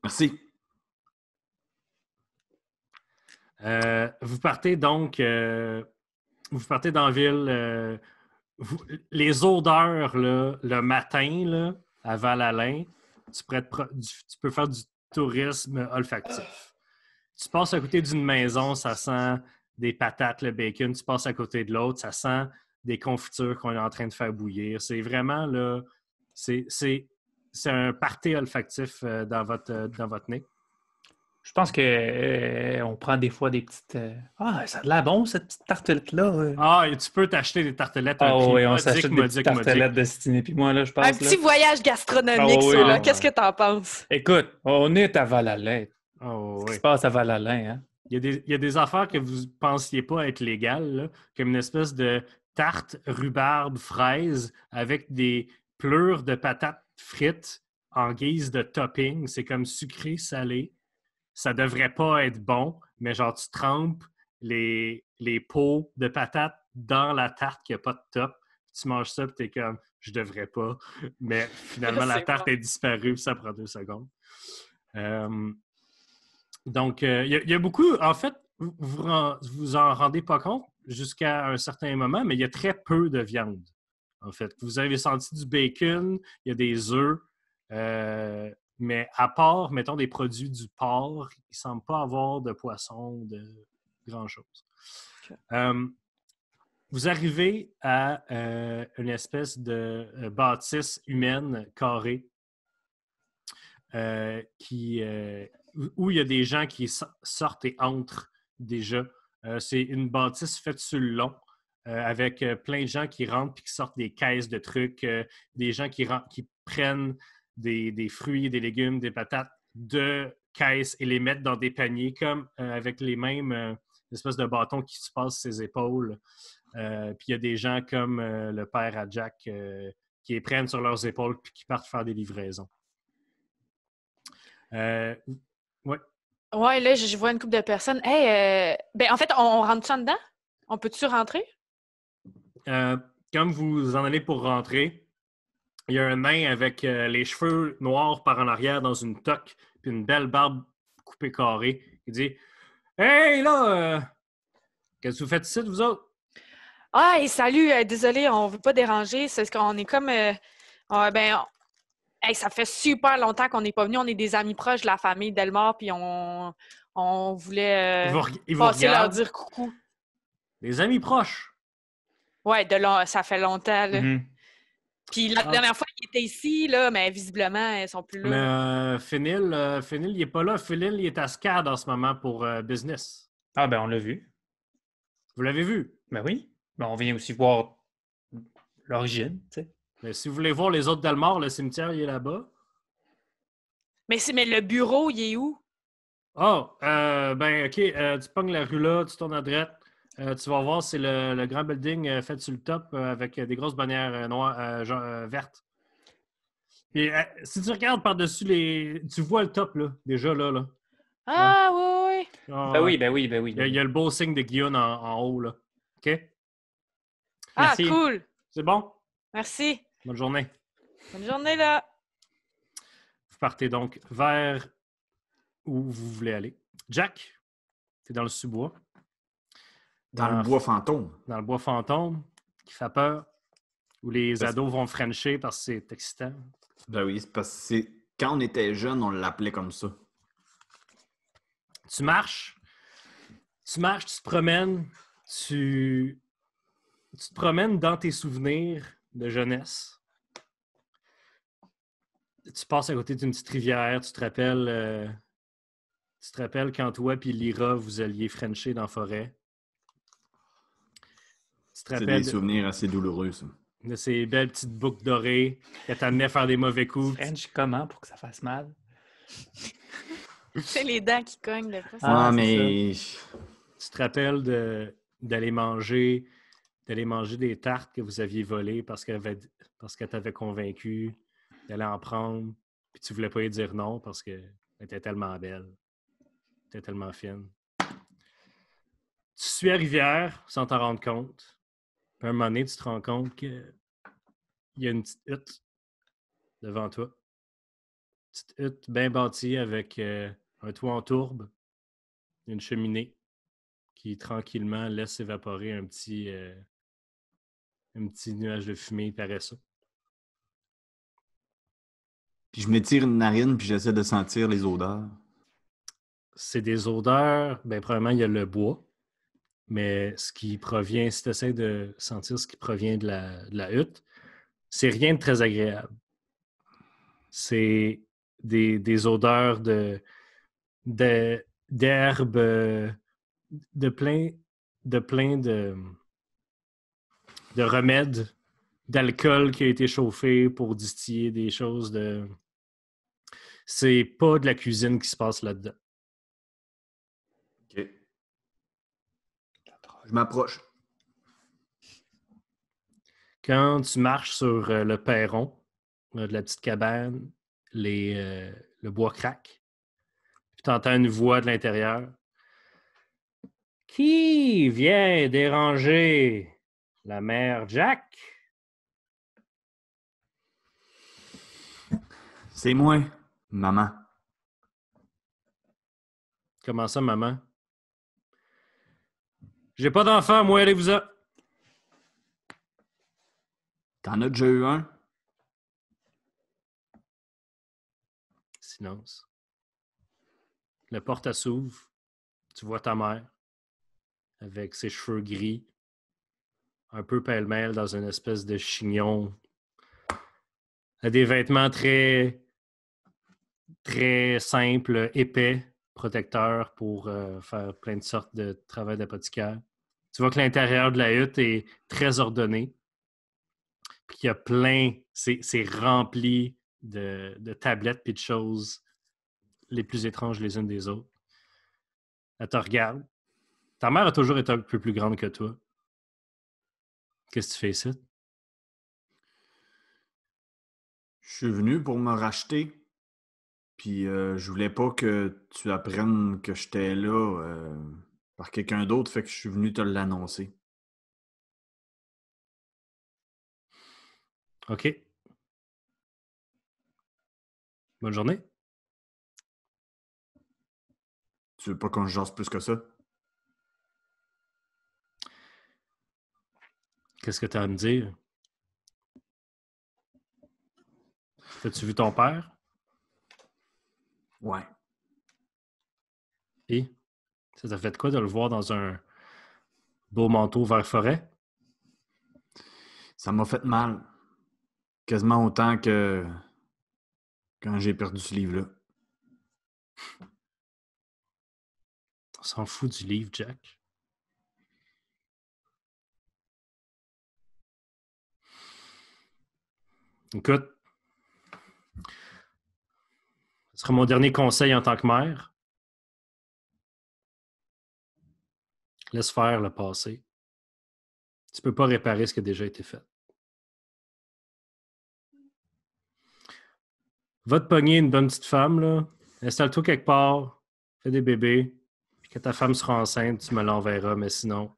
[SPEAKER 4] Merci.
[SPEAKER 1] Vous partez donc... vous partez dans la ville. Les odeurs, là, le matin, là, à Val-Alain, tu peux faire du tourisme olfactif. Tu passes à côté d'une maison, ça sent des patates, le bacon. Tu passes à côté de l'autre, ça sent des confitures qu'on est en train de faire bouillir. C'est vraiment, là, c'est un party olfactif dans votre nez.
[SPEAKER 3] Je pense que on prend des fois des petites... Ah, ça a de l'air bon, cette petite tartelette-là.
[SPEAKER 1] Ah, et tu peux t'acheter des tartelettes à un
[SPEAKER 3] Ah
[SPEAKER 1] prix
[SPEAKER 3] oui, on
[SPEAKER 1] modique,
[SPEAKER 3] s'achète des petites
[SPEAKER 1] modique,
[SPEAKER 3] tartelettes
[SPEAKER 1] modique.
[SPEAKER 3] de Stiné puis moi, là, je pense.
[SPEAKER 2] Un petit
[SPEAKER 3] Là.
[SPEAKER 2] voyage gastronomique,
[SPEAKER 3] Ah oui,
[SPEAKER 2] ça, là.
[SPEAKER 3] là.
[SPEAKER 2] Qu'est-ce que t'en penses?
[SPEAKER 3] Écoute, on est à Val-Alain.
[SPEAKER 1] Oh,
[SPEAKER 3] Ce qui
[SPEAKER 1] oui.
[SPEAKER 3] se passe à Val-Alain, hein?
[SPEAKER 1] Il y a des affaires que vous ne pensiez pas être légales, là, comme une espèce de tarte rhubarbe fraise avec des pleurs de patates frites en guise de topping. C'est comme sucré, salé. Ça devrait pas être bon, mais genre tu trempes les pots de patates dans la tarte qui n'a pas de top. Tu manges ça et tu es comme je devrais pas. Mais finalement, la
[SPEAKER 2] C'est
[SPEAKER 1] tarte
[SPEAKER 2] bon.
[SPEAKER 1] est disparue puis ça prend 2 secondes. Donc, il y a beaucoup, en fait, vous en rendez pas compte jusqu'à un certain moment, mais il y a très peu de viande, en fait. Vous avez senti du bacon, il y a des œufs, mais à part, mettons, des produits du porc, il ne semble pas avoir de poisson, de grand-chose.
[SPEAKER 2] Okay.
[SPEAKER 1] Vous arrivez à une espèce de bâtisse humaine carrée où il y a des gens qui sortent et entrent déjà. C'est une bâtisse faite sur le long, avec plein de gens qui rentrent et qui sortent des caisses de trucs, des gens qui prennent des fruits, des légumes, des patates de caisses et les mettent dans des paniers, comme avec les mêmes espèces de bâtons qui se passent ses épaules. Puis il y a des gens comme le père à Jack qui les prennent sur leurs épaules et qui partent faire des livraisons. Ouais.
[SPEAKER 2] Ouais, là, je vois une couple de personnes. Hey, ben, en fait, on rentre-tu en dedans? On peut-tu rentrer?
[SPEAKER 1] Comme vous en allez pour rentrer, il y a un nain avec les cheveux noirs par en arrière dans une toque puis une belle barbe coupée carrée. Il dit « Hey, là! Qu'est-ce que vous faites ici, vous autres? »
[SPEAKER 2] Ah, et salut, désolé, on veut pas déranger. C'est qu'on est comme... hey, ça fait super longtemps qu'on n'est pas venu. On est des amis proches de la famille Delmar, puis on voulait
[SPEAKER 1] Il vous
[SPEAKER 2] passer leur
[SPEAKER 1] regarde.
[SPEAKER 2] dire coucou.
[SPEAKER 1] Des amis proches.
[SPEAKER 2] Ouais, ça fait longtemps, là.
[SPEAKER 3] Mm-hmm.
[SPEAKER 2] Puis la dernière fois, ils étaient ici, là, mais visiblement, ils sont plus là.
[SPEAKER 1] Mais Phil, il n'est pas là. Phil, il est à SCAD en ce moment pour business.
[SPEAKER 3] Ah, ben on l'a vu.
[SPEAKER 1] Vous l'avez vu?
[SPEAKER 3] Ben oui. Ben, on vient aussi voir l'origine, tu sais.
[SPEAKER 1] Mais si vous voulez voir les autres Delmar, le cimetière, il est là-bas.
[SPEAKER 2] Mais le bureau, il est où?
[SPEAKER 1] Oh, ben, OK, tu pognes la rue là, tu tournes à droite. Tu vas voir, c'est le grand building fait sur le top avec des grosses bannières noires, vertes. Puis, si tu regardes par-dessus tu vois le top, là, déjà là.
[SPEAKER 2] Ah, oui.
[SPEAKER 1] Ah,
[SPEAKER 3] Ben
[SPEAKER 1] ouais.
[SPEAKER 3] oui, ben oui, ben oui.
[SPEAKER 1] Il y a le beau signe de Guillaume en haut, là. OK?
[SPEAKER 2] Ah,
[SPEAKER 3] Merci.
[SPEAKER 2] cool.
[SPEAKER 1] C'est bon?
[SPEAKER 2] Merci.
[SPEAKER 1] Bonne journée.
[SPEAKER 2] Bonne journée, là.
[SPEAKER 1] Vous partez donc vers où vous voulez aller. Jack, tu es dans le sous-bois.
[SPEAKER 4] Dans le bois fantôme.
[SPEAKER 1] Dans le bois fantôme, qui fait peur, où les ados vont frencher parce que c'est excitant.
[SPEAKER 4] Ben oui, c'est parce que quand on était jeune, on l'appelait comme ça.
[SPEAKER 1] Tu marches, tu te promènes, tu te promènes dans tes souvenirs de jeunesse. Tu passes à côté d'une petite rivière, tu te rappelles quand toi et Lyra, vous alliez frencher dans la forêt.
[SPEAKER 4] C'est des souvenirs assez douloureux, ça.
[SPEAKER 1] De ces belles petites boucles dorées qui t'amenaient à faire des mauvais coups.
[SPEAKER 3] French comment pour que ça fasse mal?
[SPEAKER 2] C'est les dents qui cognent, là.
[SPEAKER 4] Ah, mais...
[SPEAKER 1] Tu te rappelles d'aller manger des tartes que vous aviez volées parce que t'avais convaincu d'aller en prendre, puis tu voulais pas y dire non parce qu'elle était tellement belle. Elle était tellement fine. Tu suis la rivière sans t'en rendre compte. Puis à un moment donné, tu te rends compte qu'il y a une petite hutte devant toi. Une petite hutte bien bâtie avec un toit en tourbe, une cheminée. qui tranquillement laisse évaporer un petit nuage de fumée paresseux.
[SPEAKER 4] Puis je m'étire une narine, puis j'essaie de sentir les odeurs.
[SPEAKER 1] C'est des odeurs, bien, probablement, il y a le bois, mais ce qui provient, si tu essaies de sentir ce qui provient de la hutte, c'est rien de très agréable. C'est des odeurs d'herbes, de plein de remèdes, d'alcool qui a été chauffé pour distiller des choses de... C'est pas de la cuisine qui se passe là-dedans.
[SPEAKER 4] OK. Je m'approche.
[SPEAKER 1] Quand tu marches sur le perron de la petite cabane, le bois craque. Puis tu entends une voix de l'intérieur. Qui vient déranger la mère Jack?
[SPEAKER 4] C'est moi, maman.
[SPEAKER 1] Comment ça, maman? J'ai pas d'enfant, moi, allez-vous-en.
[SPEAKER 4] T'en as déjà eu un?
[SPEAKER 1] Silence. La porte s'ouvre. Tu vois ta mère avec ses cheveux gris, un peu pêle-mêle dans une espèce de chignon. Elle a des vêtements très, très simples, épais, protecteurs pour faire plein de sortes de travail d'apothicaire. Tu vois que l'intérieur de la hutte est très ordonné. Puis qu'il y a plein, c'est rempli de tablettes et de choses les plus étranges les unes des autres. Elle te regarde. Ta mère a toujours été un peu plus grande que toi. Qu'est-ce que tu fais ici?
[SPEAKER 4] Je suis venu pour me racheter. Puis je voulais pas que tu apprennes que j'étais là par quelqu'un d'autre, fait que je suis venu te l'annoncer.
[SPEAKER 1] OK. Bonne journée.
[SPEAKER 4] Tu veux pas qu'on se jase plus que ça?
[SPEAKER 1] Qu'est-ce que tu as à me dire? As-tu vu ton père?
[SPEAKER 4] Ouais.
[SPEAKER 1] Et ça t'a fait quoi de le voir dans un beau manteau vert forêt?
[SPEAKER 4] Ça m'a fait mal. Quasiment autant que quand j'ai perdu ce livre-là.
[SPEAKER 1] On s'en fout du livre, Jack. Écoute, ce sera mon dernier conseil en tant que mère. Laisse faire le passé. Tu peux pas réparer ce qui a déjà été fait. Va te pogner une bonne petite femme, là. Installe-toi quelque part, fais des bébés, puis quand ta femme sera enceinte, tu me l'enverras, mais sinon...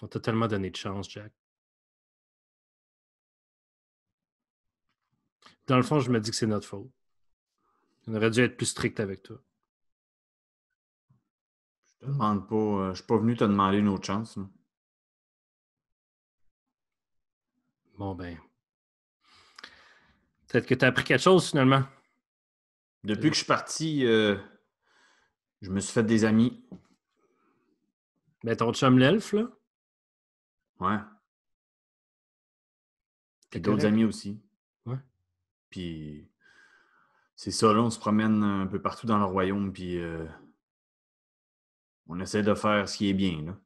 [SPEAKER 1] On t'a tellement donné de chance, Jack. Dans le fond, je me dis que c'est notre faute. On aurait dû être plus strict avec toi.
[SPEAKER 4] Je te demande pas. Je suis pas venu te demander une autre chance, là.
[SPEAKER 1] Bon, ben... Peut-être que t'as appris quelque chose, finalement.
[SPEAKER 4] Depuis que je suis parti, je me suis fait des amis.
[SPEAKER 1] Ben, ton chum l'elfe, là,
[SPEAKER 4] Ouais.
[SPEAKER 1] t'es
[SPEAKER 4] Puis d'autres
[SPEAKER 1] correct.
[SPEAKER 4] amis aussi.
[SPEAKER 1] Ouais.
[SPEAKER 4] Puis c'est ça, là, on se promène un peu partout dans le royaume, puis on essaie de faire ce qui est bien, là.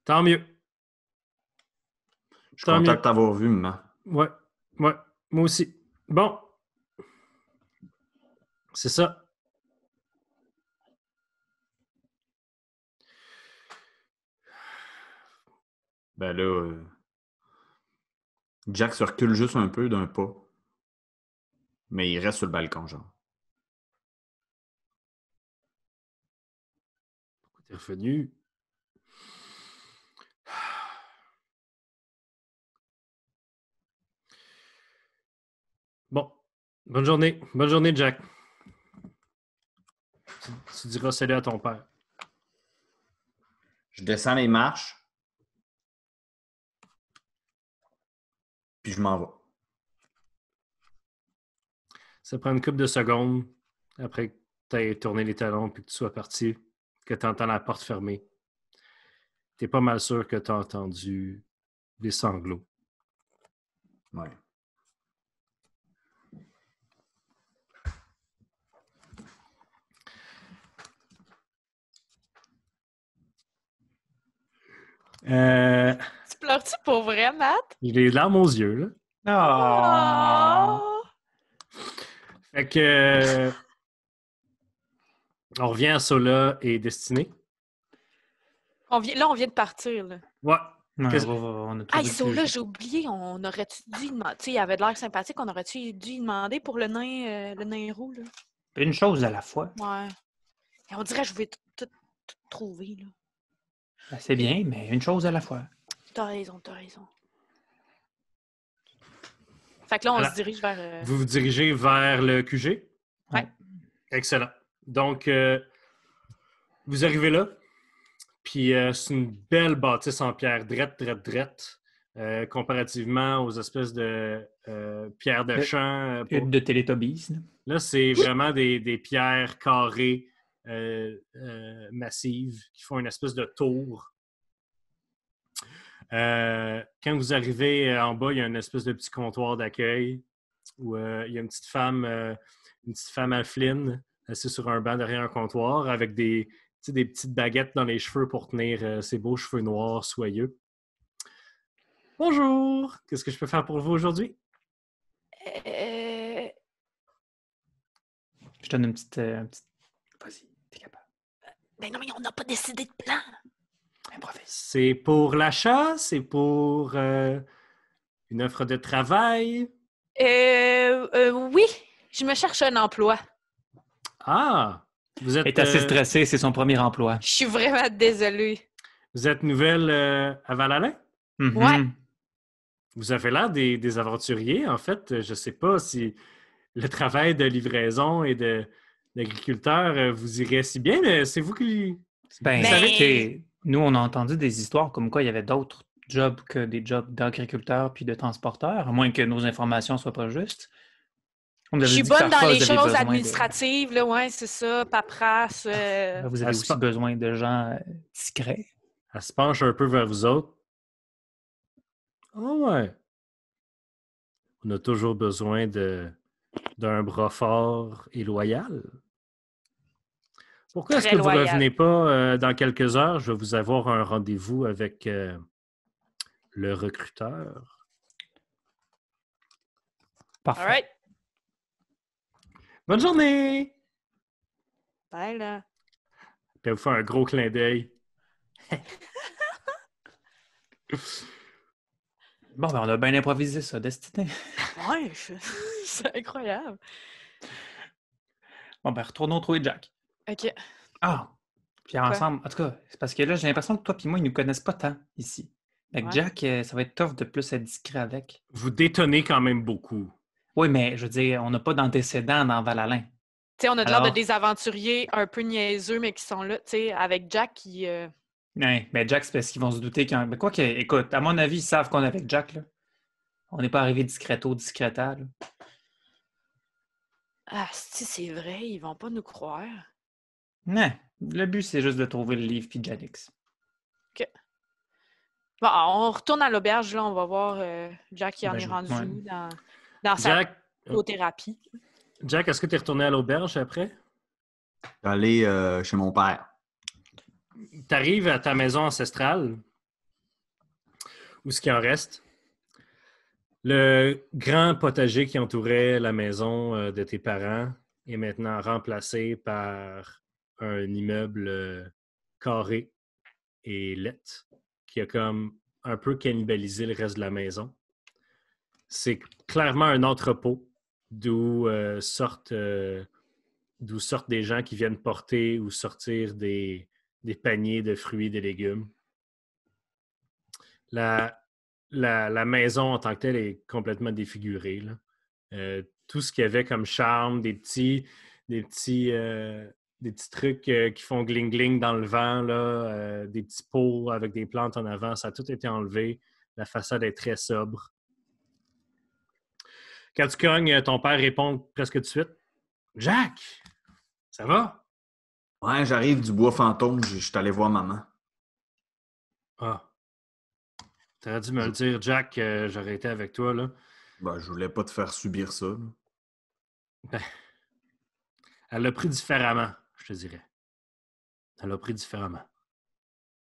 [SPEAKER 1] Tant mieux.
[SPEAKER 4] Je suis
[SPEAKER 1] Tant
[SPEAKER 4] content de
[SPEAKER 1] mieux.
[SPEAKER 4] t'avoir vu, maman.
[SPEAKER 1] Ouais. Ouais. Moi aussi. Bon. C'est ça.
[SPEAKER 4] Ben là, Jack se recule juste un peu d'un pas, mais il reste sur le balcon, genre.
[SPEAKER 1] T'es revenu. Bon. Bonne journée. Bonne journée, Jack. Tu diras salut à ton père.
[SPEAKER 4] Je descends les marches, puis je m'en vais.
[SPEAKER 1] Ça prend une couple de secondes après que tu aies tourné les talons puis que tu sois parti, que tu entends la porte fermée. Tu es pas mal sûr que tu as entendu des sanglots.
[SPEAKER 4] Ouais.
[SPEAKER 2] Tu pleures-tu pour vrai, Matt?
[SPEAKER 1] J'ai les larmes aux yeux, là.
[SPEAKER 2] Oh!
[SPEAKER 1] Fait que... on revient à Sola et Destinée.
[SPEAKER 2] On vient de partir, là.
[SPEAKER 1] Ouais.
[SPEAKER 3] Ouais,
[SPEAKER 1] Qu'est-ce-
[SPEAKER 3] on a
[SPEAKER 2] Ah,
[SPEAKER 3] trouvé
[SPEAKER 2] ils
[SPEAKER 3] le
[SPEAKER 2] sont
[SPEAKER 3] plus-
[SPEAKER 2] là, j'ai oublié. On aurait-tu dû demander. Tu sais, il avait de l'air sympathique. On aurait-tu dû lui demander pour le nain roux, là?
[SPEAKER 3] Une chose à la fois.
[SPEAKER 2] Ouais. Et on dirait que je vais tout trouver, là.
[SPEAKER 3] Ben, c'est bien, mais une chose à la fois.
[SPEAKER 2] T'as raison, t'as raison. Fait que là, on
[SPEAKER 1] Alors,
[SPEAKER 2] se dirige vers.
[SPEAKER 1] Vous vous dirigez vers le QG?
[SPEAKER 2] Ouais.
[SPEAKER 1] Excellent. Donc, vous arrivez là, puis c'est une belle bâtisse en pierre, drette, comparativement aux espèces de pierres de champ.
[SPEAKER 3] Une de Télétobies. Là.
[SPEAKER 1] Là, c'est vraiment des pierres carrées massives qui font une espèce de tour. Quand vous arrivez en bas, il y a une espèce de petit comptoir d'accueil où il y a une petite femme alpheline assise sur un banc derrière un comptoir avec des petites baguettes dans les cheveux pour tenir ses beaux cheveux noirs soyeux. Bonjour! Qu'est-ce que je peux faire pour vous aujourd'hui?
[SPEAKER 3] Je donne une petite... Vas-y, t'es capable.
[SPEAKER 2] Ben non, mais on n'a pas décidé de plan.
[SPEAKER 3] Improvise.
[SPEAKER 1] C'est pour l'achat? C'est pour une offre de travail?
[SPEAKER 2] Oui, je me cherche un emploi.
[SPEAKER 1] Ah! Vous
[SPEAKER 3] Elle est assez stressée, c'est son premier emploi.
[SPEAKER 2] Je suis vraiment désolée.
[SPEAKER 1] vous êtes nouvelle à Val-Alain?
[SPEAKER 3] Mhm.
[SPEAKER 2] Ouais.
[SPEAKER 1] Vous avez l'air des aventuriers, en fait. Je ne sais pas si le travail de livraison et d'agriculteur vous irait si bien, mais c'est vous qui...
[SPEAKER 3] Ben,
[SPEAKER 1] vous savez-
[SPEAKER 3] écoutez, nous, on a entendu des histoires comme quoi il y avait d'autres jobs que des jobs d'agriculteur puis de transporteur, à moins que nos informations soient pas justes. On nous
[SPEAKER 2] Je
[SPEAKER 3] avait
[SPEAKER 2] suis
[SPEAKER 3] dit que
[SPEAKER 2] bonne dans
[SPEAKER 3] parfois,
[SPEAKER 2] les
[SPEAKER 3] vous avez
[SPEAKER 2] choses
[SPEAKER 3] besoin
[SPEAKER 2] administratives, là, ouais, c'est ça, paperasse.
[SPEAKER 3] vous avez aussi besoin de gens discrets.
[SPEAKER 1] Elle se penche un peu vers vous autres. Ah ouais. On a toujours besoin d'un bras fort et loyal. Pourquoi est-ce
[SPEAKER 2] Très
[SPEAKER 1] que vous ne
[SPEAKER 2] loyal.
[SPEAKER 1] revenez pas dans quelques heures? Je vais vous avoir un rendez-vous avec le recruteur.
[SPEAKER 3] Parfait.
[SPEAKER 2] All right.
[SPEAKER 1] Bonne journée!
[SPEAKER 2] Bye, là.
[SPEAKER 1] Puis elle vous fait un gros clin d'œil.
[SPEAKER 3] Bon, ben, on a bien improvisé ça, Destinée.
[SPEAKER 2] Ouais, c'est incroyable.
[SPEAKER 3] Bon, ben, retournons trouver Jack.
[SPEAKER 2] OK.
[SPEAKER 3] Ah! Puis ensemble, en tout cas, c'est parce que là, j'ai l'impression que toi et moi, ils ne nous connaissent pas tant ici. Avec
[SPEAKER 2] Ouais.
[SPEAKER 3] Jack, ça va être tough de plus être discret avec.
[SPEAKER 1] Vous détonnez quand même beaucoup.
[SPEAKER 3] Oui, mais je veux dire, on n'a pas d'antécédents dans Val-Alain.
[SPEAKER 2] Tu sais, on a de l'air de
[SPEAKER 3] Alors?
[SPEAKER 2] des aventuriers un peu niaiseux, mais qui sont là, tu sais, avec Jack qui...
[SPEAKER 3] Ouais, mais Jack, c'est parce qu'ils vont se douter qu'il y a... Mais quoi que, écoute, à mon avis, ils savent qu'on est avec Jack, là. On n'est pas arrivé discreta, là.
[SPEAKER 2] Ah, si c'est vrai, ils vont pas nous croire.
[SPEAKER 3] Non, le but, c'est juste de trouver le livre puis Janix.
[SPEAKER 2] Bon, on retourne à l'auberge, là, on va voir Jack qui en
[SPEAKER 3] Ben,
[SPEAKER 2] est rendu
[SPEAKER 3] ouais.
[SPEAKER 2] où dans sa
[SPEAKER 1] Jack,
[SPEAKER 2] psychothérapie.
[SPEAKER 1] Jack, est-ce que tu es retourné à l'auberge après?
[SPEAKER 4] D'aller chez mon père.
[SPEAKER 1] Tu arrives à ta maison ancestrale, où ce qui en reste. Le grand potager qui entourait la maison de tes parents est maintenant remplacé par un immeuble carré et laid qui a comme un peu cannibalisé le reste de la maison. C'est clairement un entrepôt d'où sortent des gens qui viennent porter ou sortir des paniers de fruits et de légumes. La maison en tant que telle est complètement défigurée, là. tout ce qu'il y avait comme charme, des petits trucs qui font gling-gling dans le vent, là, des petits pots avec des plantes en avant. Ça a tout été enlevé. La façade est très sobre. Quand tu cognes, ton père répond presque tout de suite. « Jack, ça va? »
[SPEAKER 4] Ouais, j'arrive du bois fantôme. Je suis allé voir maman.
[SPEAKER 1] Ah. T'aurais dû me le dire, Jack, j'aurais été avec toi, là.
[SPEAKER 4] Ben, je voulais pas te faire subir ça.
[SPEAKER 1] Ben, elle l'a pris différemment, je te dirais. Elle l'a pris différemment.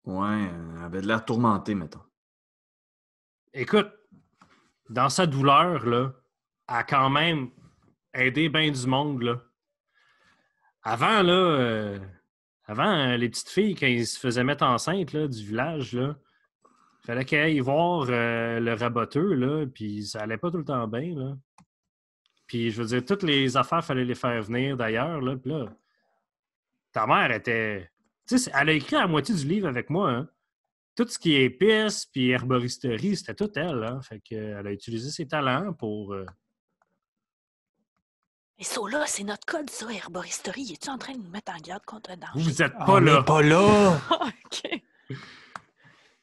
[SPEAKER 4] Ouais, elle avait de l'air tourmentée, mettons.
[SPEAKER 1] Écoute, dans sa douleur, là, elle a quand même aidé bien du monde, là. Avant, là, les petites filles, quand ils se faisaient mettre enceintes, là, du village, là, fallait qu'elles aillent voir le raboteux, là, puis ça allait pas tout le temps bien, là. Puis, je veux dire, toutes les affaires, fallait les faire venir d'ailleurs, là, puis là, ta mère était... Tu sais, elle a écrit la moitié du livre avec moi, hein. Tout ce qui est épices puis herboristerie, c'était tout elle, hein. Fait qu'elle a utilisé ses talents pour...
[SPEAKER 2] Et ça, là, c'est notre code, ça, herboristerie. Es-tu en train de nous mettre en garde contre un danger?
[SPEAKER 1] Vous êtes pas
[SPEAKER 3] On
[SPEAKER 1] là!
[SPEAKER 3] n'est pas là!
[SPEAKER 2] OK.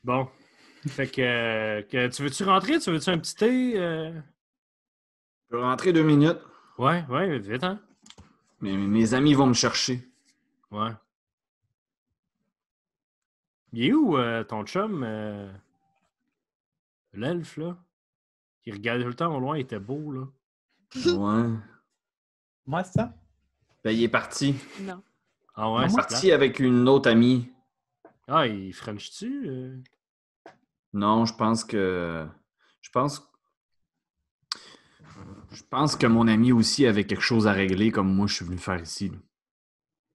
[SPEAKER 1] Bon. Fait que tu veux-tu rentrer? Tu veux-tu un petit thé?
[SPEAKER 4] Je peux rentrer 2 minutes.
[SPEAKER 1] Ouais, vite, hein?
[SPEAKER 4] Mais mes amis vont me chercher.
[SPEAKER 1] Ouais. Il est où ton chum? L'elfe, là? Qui regardait tout le temps au loin, il était beau, là.
[SPEAKER 4] Ouais.
[SPEAKER 3] Moi, c'est ça?
[SPEAKER 4] Ben, il est parti.
[SPEAKER 2] Non.
[SPEAKER 1] Ah
[SPEAKER 4] Il
[SPEAKER 1] ouais,
[SPEAKER 4] est
[SPEAKER 1] c'est
[SPEAKER 4] parti
[SPEAKER 1] plate.
[SPEAKER 4] avec une autre amie.
[SPEAKER 1] Ah, il French-tu?
[SPEAKER 4] Non, je pense que mon ami aussi avait quelque chose à régler comme moi je suis venu faire ici.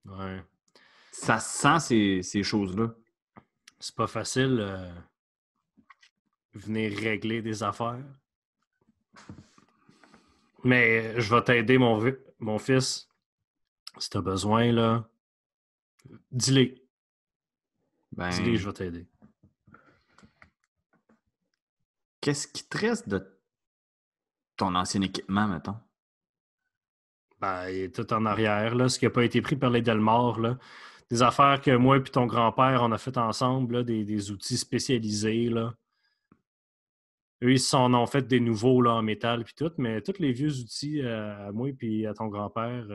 [SPEAKER 4] Là.
[SPEAKER 1] Ouais.
[SPEAKER 4] Ça sent ces choses-là.
[SPEAKER 1] C'est pas facile venir régler des affaires. Mais je vais t'aider, mon fils. Si t'as besoin, là, dis-le. Dis-le, je
[SPEAKER 4] Ben,
[SPEAKER 1] vais t'aider.
[SPEAKER 4] qu'est-ce qui te reste de ton ancien équipement, mettons?
[SPEAKER 1] Ben, il est tout en arrière, là, ce qui n'a pas été pris par les Delmar, là. Des affaires que moi et ton grand-père, on a fait ensemble, là, des outils spécialisés, là. Eux, ils s'en ont fait des nouveaux, là, en métal puis tout, mais tous les vieux outils à moi et à ton grand-père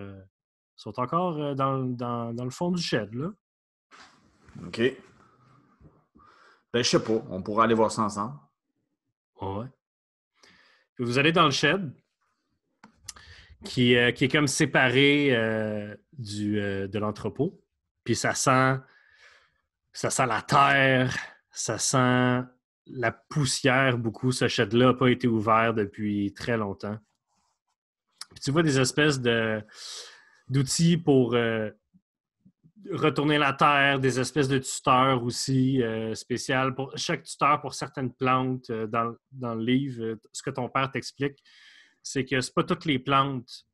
[SPEAKER 1] sont encore dans le fond du shed, là.
[SPEAKER 4] OK. Ben, je sais pas. On pourra aller voir ça ensemble.
[SPEAKER 1] Ouais. Puis vous allez dans le shed, qui est comme séparé de l'entrepôt. Puis ça sent la terre, ça sent la poussière beaucoup. Ce shed-là n'a pas été ouvert depuis très longtemps. Puis tu vois des espèces d'outils pour retourner la terre, des espèces de tuteurs aussi spéciales. Pour chaque tuteur pour certaines plantes dans le livre, ce que ton père t'explique, c'est que c'est pas toutes les plantes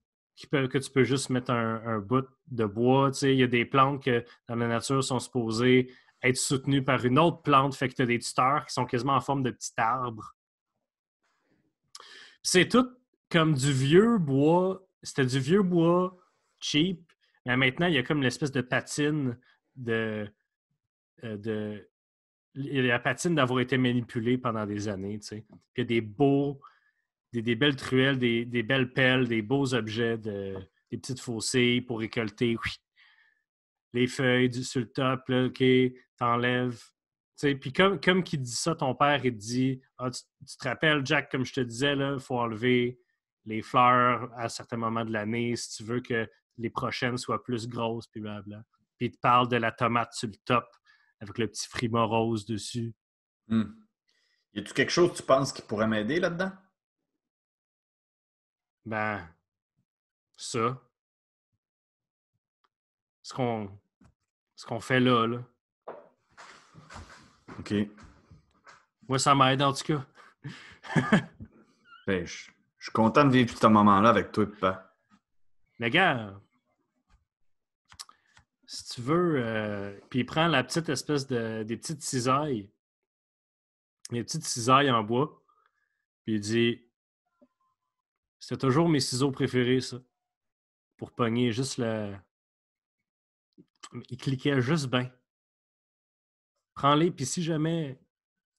[SPEAKER 1] que tu peux juste mettre un bout de bois. Tu sais, il y a des plantes que dans la nature sont supposées être soutenues par une autre plante, fait que tu as des tuteurs qui sont quasiment en forme de petits arbres. C'est tout comme du vieux bois. C'était du vieux bois cheap, mais maintenant, il y a comme l'espèce de patine la patine d'avoir été manipulée pendant des années, tu sais. Puis il y a des belles truelles, des belles pelles, des beaux objets, des petites faucilles pour récolter les feuilles sur le top, là, OK, t'enlèves. Puis comme qu'il dit ça, ton père, il te dit tu te rappelles, Jack, comme je te disais, il faut enlever les fleurs à certains moments de l'année si tu veux que les prochaines soient plus grosses, puis blablabla. Puis il te parle de la tomate sur le top avec le petit frima rose dessus.
[SPEAKER 4] Y a-tu quelque chose que tu penses qui pourrait m'aider là-dedans?
[SPEAKER 1] Ben, ça. Ce qu'on fait là.
[SPEAKER 4] OK.
[SPEAKER 1] Moi, ça m'aide en tout cas.
[SPEAKER 4] Ben, je suis content de vivre ce moment-là avec toi, papa.
[SPEAKER 1] Mais gars, si tu veux, puis il prend la petite espèce des petites cisailles. Les petites cisailles en bois. Puis il dit C'était toujours mes ciseaux préférés, ça. Pour pogner juste le... Il cliquait juste bien. Prends-les, puis si jamais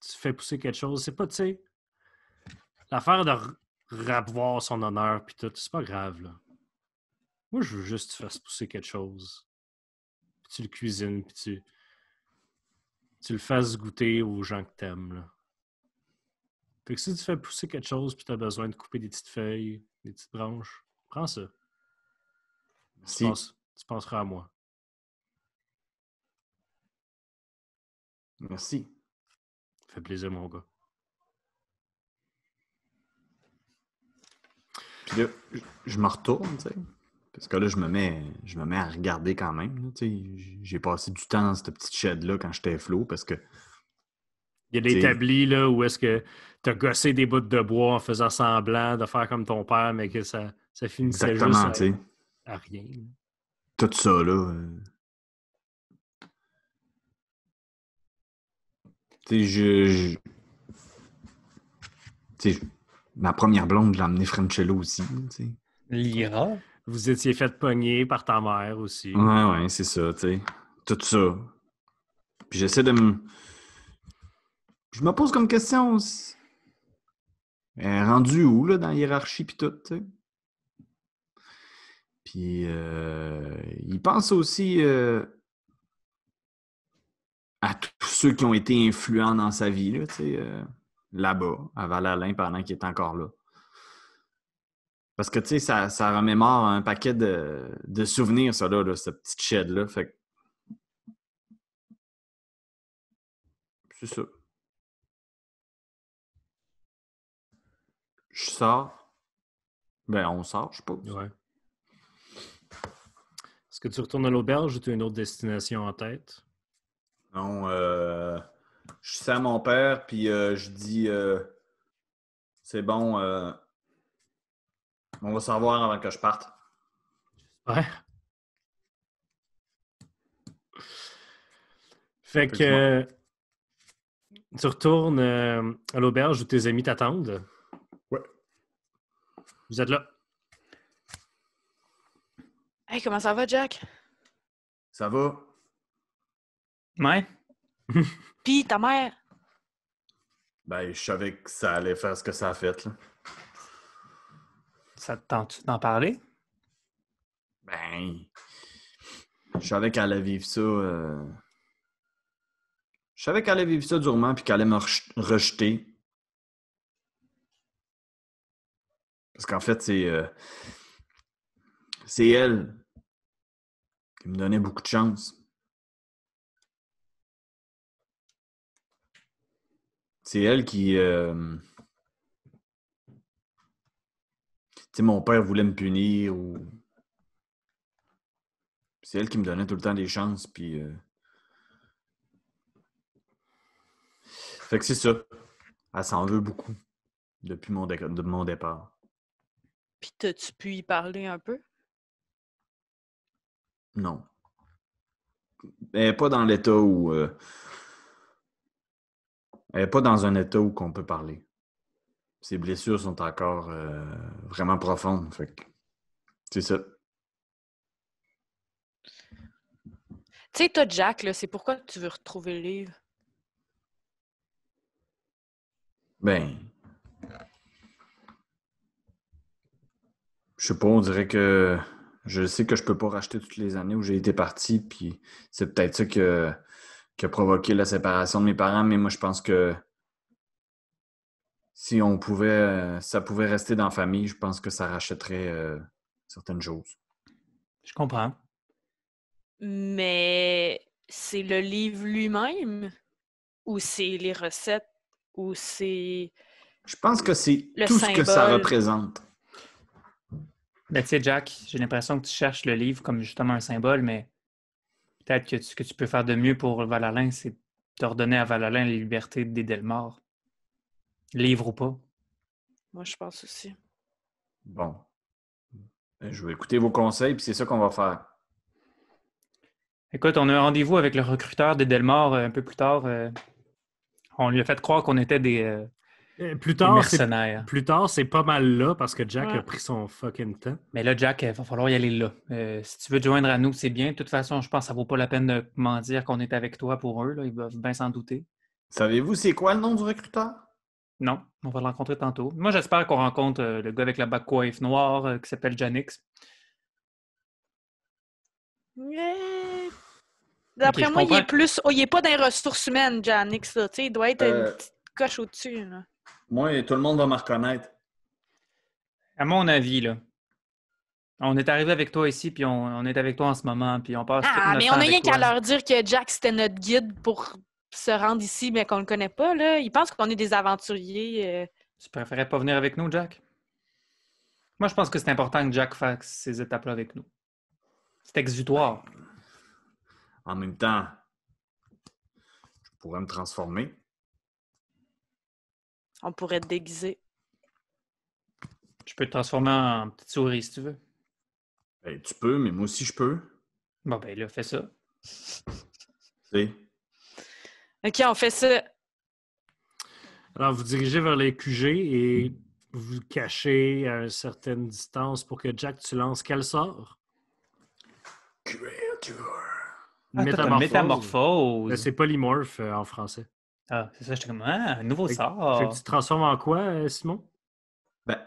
[SPEAKER 1] tu fais pousser quelque chose, c'est pas, tu sais, l'affaire de ravoir son honneur, puis tout, c'est pas grave, là. Moi, je veux juste que tu fasses pousser quelque chose. Puis tu le cuisines, puis tu le fasses goûter aux gens que t'aimes, là. Fait que si tu fais pousser quelque chose, puis t'as besoin de couper des petites feuilles, des petites branches, prends ça.
[SPEAKER 4] Merci.
[SPEAKER 1] Tu penseras à moi.
[SPEAKER 4] Merci.
[SPEAKER 1] Ça fait plaisir, mon gars.
[SPEAKER 4] Puis là, je me retourne, tu sais. Parce que là, je me mets à regarder quand même. Là, tu sais. J'ai passé du temps dans cette petite shed-là quand j'étais flot parce que.
[SPEAKER 1] Il y a des établis là où est-ce que tu as gossé des bouts de bois en faisant semblant de faire comme ton père, mais que ça finissait
[SPEAKER 4] Exactement,
[SPEAKER 1] juste à rien.
[SPEAKER 4] Tout ça, là. Tu sais, tu sais, ma première blonde, je l'ai emmenée Franchello aussi, tu sais.
[SPEAKER 3] Lyra?
[SPEAKER 1] Vous étiez fait pogner par ta mère aussi.
[SPEAKER 4] Ouais, c'est ça, tu sais. Tout ça. Puis j'essaie de me... Je me pose comme question aussi. Elle est rendue où, là, dans la hiérarchie pis tout, tu sais? Puis il pense aussi à tous ceux qui ont été influents dans sa vie, là, tu sais, là-bas, à Val-Alain, pendant qu'il est encore là. Parce que, tu sais, ça remémore un paquet de souvenirs, ça, là, cette petite shed-là. Fait que... C'est ça. Je sors. Ben, on sort, je suppose.
[SPEAKER 1] Ouais. Est-ce que tu retournes à l'auberge ou tu as une autre destination en tête?
[SPEAKER 4] Non, je suis à mon père, puis je dis c'est bon, on va savoir avant que je parte.
[SPEAKER 1] Ouais. Fait que tu retournes à l'auberge où tes amis t'attendent.
[SPEAKER 4] Ouais.
[SPEAKER 1] Vous êtes là.
[SPEAKER 2] Hey, comment ça va, Jack?
[SPEAKER 4] Ça va?
[SPEAKER 3] Ouais.
[SPEAKER 2] Pis ta mère?
[SPEAKER 4] Ben, je savais que ça allait faire ce que ça a fait, là.
[SPEAKER 3] Ça te tente d'en parler?
[SPEAKER 4] Ben, je savais qu'elle allait vivre ça. Je savais qu'elle allait vivre ça durement puis qu'elle allait me rejeter. Parce qu'en fait, c'est elle qui me donnait beaucoup de chance. C'est elle qui... Tu sais, mon père voulait me punir ou... C'est elle qui me donnait tout le temps des chances, puis... Fait que c'est ça. Elle s'en veut beaucoup depuis de mon départ.
[SPEAKER 2] Pis t'as-tu pu y parler un peu?
[SPEAKER 4] Non. Elle n'est pas dans l'état où... Elle n'est pas dans un état où on peut parler. Ses blessures sont encore vraiment profondes. Fait que c'est ça.
[SPEAKER 2] Tu sais, toi, Jack, là, c'est pourquoi tu veux retrouver le livre?
[SPEAKER 4] Ben... Je sais pas, on dirait que... Je sais que je peux pas racheter toutes les années où j'ai été parti, puis c'est peut-être ça qui a provoqué la séparation de mes parents, mais moi, je pense que si on pouvait... ça pouvait rester dans la famille, je pense que ça rachèterait certaines choses.
[SPEAKER 3] Je comprends.
[SPEAKER 2] Mais c'est le livre lui-même? Ou c'est les recettes? Ou c'est...
[SPEAKER 4] Je pense que c'est
[SPEAKER 2] Le
[SPEAKER 4] tout ce que ça
[SPEAKER 2] symbole.
[SPEAKER 4] représente.
[SPEAKER 3] Ben, tu sais, Jack, j'ai l'impression que tu cherches le livre comme justement un symbole, mais peut-être que ce que tu peux faire de mieux pour Val-Alain, c'est de redonner à Val-Alain les libertés des Delmar. Livre ou pas.
[SPEAKER 2] Moi, je pense aussi.
[SPEAKER 4] Bon. Je vais écouter vos conseils, puis c'est ça qu'on va faire.
[SPEAKER 3] Écoute, on a un rendez-vous avec le recruteur des Delmar un peu plus tard. On lui a fait croire qu'on était
[SPEAKER 1] Plus
[SPEAKER 3] Les
[SPEAKER 1] tard,
[SPEAKER 3] mercenaires.
[SPEAKER 1] plus tard, c'est pas mal là parce que Jack
[SPEAKER 2] Ouais.
[SPEAKER 1] a pris son fucking temps.
[SPEAKER 3] Mais là, Jack, il va falloir y aller là. Si tu veux te joindre à nous, c'est bien. De toute façon, je pense que ça vaut pas la peine de mentir qu'on est avec toi pour eux. Là. Ils doivent bien s'en douter.
[SPEAKER 4] Savez-vous c'est quoi le nom du recruteur?
[SPEAKER 3] Non, on va le rencontrer tantôt. Moi, j'espère qu'on rencontre le gars avec la bague coiffe noire qui s'appelle Janix.
[SPEAKER 2] Ouais. D'après
[SPEAKER 3] je
[SPEAKER 2] moi, il
[SPEAKER 3] comprends.
[SPEAKER 2] est plus. Oh, il est pas dans les ressources humaines, Janix, là. Tu sais, il doit être une petite coche au-dessus, là.
[SPEAKER 4] Moi, tout le monde va me reconnaître.
[SPEAKER 3] À mon avis, là, on est arrivé avec toi ici, puis on est avec toi en ce moment, puis on passe tout
[SPEAKER 2] Ah,
[SPEAKER 3] notre
[SPEAKER 2] mais
[SPEAKER 3] temps
[SPEAKER 2] on n'a
[SPEAKER 3] avec
[SPEAKER 2] rien qu'à
[SPEAKER 3] toi.
[SPEAKER 2] leur dire que Jack, c'était notre guide pour se rendre ici, mais qu'on le connaît pas, là. Ils pensent qu'on est des aventuriers.
[SPEAKER 3] Tu préférais pas venir avec nous, Jack? Moi, je pense que c'est important que Jack fasse ces étapes-là avec nous. C'est exutoire.
[SPEAKER 4] En même temps, je pourrais me transformer.
[SPEAKER 2] On pourrait te déguiser.
[SPEAKER 3] Je peux te transformer en petite souris si tu veux.
[SPEAKER 4] Ben, tu peux, mais moi aussi je peux.
[SPEAKER 3] Bon, ben là, fais ça.
[SPEAKER 4] Tu sais.
[SPEAKER 2] OK, on fait ça.
[SPEAKER 1] Alors, vous dirigez vers les QG et vous cachez à une certaine distance pour que Jack, tu lances quel sort?
[SPEAKER 4] Créature.
[SPEAKER 3] Ah, toi, t'as métamorphose.
[SPEAKER 1] C'est polymorphe en français.
[SPEAKER 3] Ah, c'est ça, j'étais comme, un nouveau
[SPEAKER 1] Fait
[SPEAKER 3] sort.
[SPEAKER 1] que tu te transformes en quoi, Simon?
[SPEAKER 4] Ben,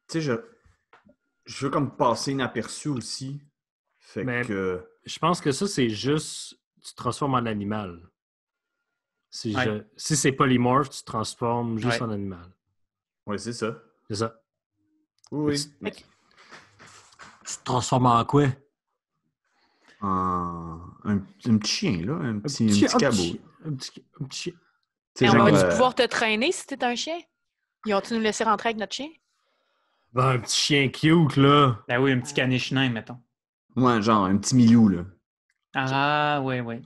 [SPEAKER 4] tu sais, je veux comme passer inaperçu aussi. Fait
[SPEAKER 1] Mais-
[SPEAKER 4] que.
[SPEAKER 1] Je pense que ça, c'est juste... Tu te transformes en animal. Si c'est polymorphe, tu te transformes juste
[SPEAKER 3] Ouais.
[SPEAKER 1] en animal.
[SPEAKER 4] Oui, c'est ça.
[SPEAKER 1] C'est ça.
[SPEAKER 4] Oui.
[SPEAKER 1] Tu te transformes en quoi?
[SPEAKER 4] Un petit chien, là. Un petit cabot.
[SPEAKER 1] Un petit chien.
[SPEAKER 4] Tu sais,
[SPEAKER 2] Et on
[SPEAKER 4] genre,
[SPEAKER 2] va pouvoir te traîner si t'es un chien? Ils ont-tu nous laisser rentrer avec notre chien?
[SPEAKER 1] Ben, un petit chien cute, là.
[SPEAKER 3] Ben oui, un petit caniche nain, mettons.
[SPEAKER 4] ouais, genre un petit milou, là.
[SPEAKER 3] Ah, oui, oui.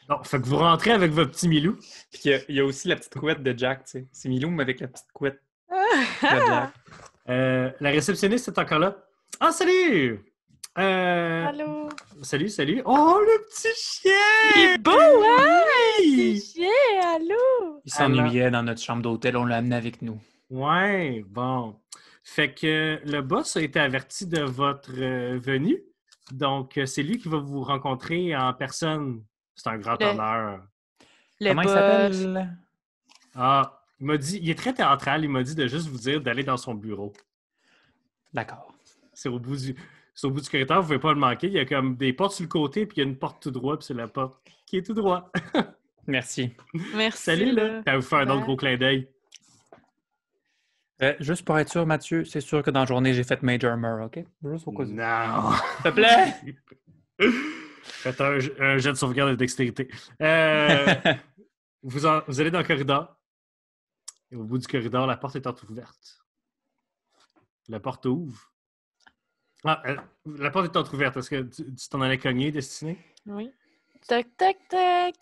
[SPEAKER 1] Non, fait que vous rentrez avec votre petit Milou.
[SPEAKER 3] Puis il y a aussi la petite couette de Jack, tu sais. C'est Milou, mais avec la petite couette de Jack.
[SPEAKER 1] La réceptionniste est encore là. Ah, salut!
[SPEAKER 2] Allô?
[SPEAKER 1] Salut. Oh, le petit chien!
[SPEAKER 2] Il est beau, hein?
[SPEAKER 1] Oui!
[SPEAKER 2] C'est chien, allô?
[SPEAKER 3] Il s'ennuyait dans notre chambre d'hôtel, on l'a amené avec nous.
[SPEAKER 1] Ouais, bon. Fait que le boss a été averti de votre venue. Donc, c'est lui qui va vous rencontrer en personne. C'est un grand honneur.
[SPEAKER 2] Le
[SPEAKER 3] Comment il
[SPEAKER 2] boss.
[SPEAKER 3] s'appelle?
[SPEAKER 1] Ah, il m'a dit, il est très théâtral, il m'a dit de juste vous dire d'aller dans son bureau.
[SPEAKER 3] D'accord.
[SPEAKER 1] C'est au bout du corridor, vous ne pouvez pas le manquer. Il y a comme des portes sur le côté, puis il y a une porte tout droit, puis c'est la porte qui est tout droit.
[SPEAKER 3] Merci.
[SPEAKER 2] Merci.
[SPEAKER 1] Salut, là! Ça va vous faire un autre gros clin d'œil.
[SPEAKER 3] Juste pour être sûr, Mathieu, c'est sûr que dans la journée, j'ai fait Major Mur, OK? Juste au cas où.
[SPEAKER 1] Non!
[SPEAKER 3] S'il te plaît!
[SPEAKER 1] Faites un jet de sauvegarde de dextérité. Vous allez dans le corridor. Et au bout du corridor, la porte est entrouverte. La porte ouvre. Ah, la porte est entrouverte. Est-ce que tu t'en allais cogner, Destinée?
[SPEAKER 2] Oui. Tac, tac, tac.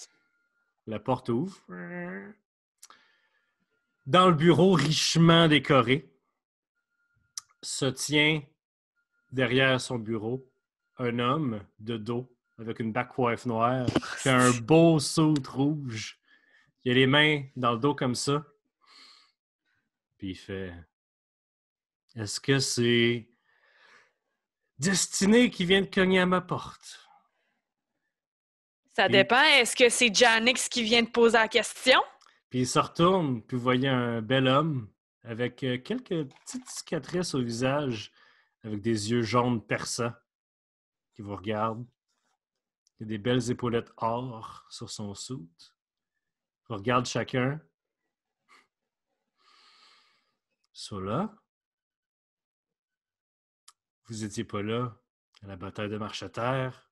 [SPEAKER 1] La porte ouvre. Dans le bureau richement décoré, se tient derrière son bureau un homme de dos avec une bague coiffe noire qui a un beau saut rouge. Il a les mains dans le dos comme ça. Puis il fait... Est-ce que c'est Destinée qui vient de cogner à ma porte?
[SPEAKER 2] Ça dépend. Est-ce que c'est Janix qui vient de poser la question?
[SPEAKER 1] Puis il se retourne, puis vous voyez un bel homme avec quelques petites cicatrices au visage, avec des yeux jaunes perçants, qui vous regarde. Il y a des belles épaulettes or sur son soute. Il regarde chacun. Sola, vous étiez pas là à la bataille de Marcheterre.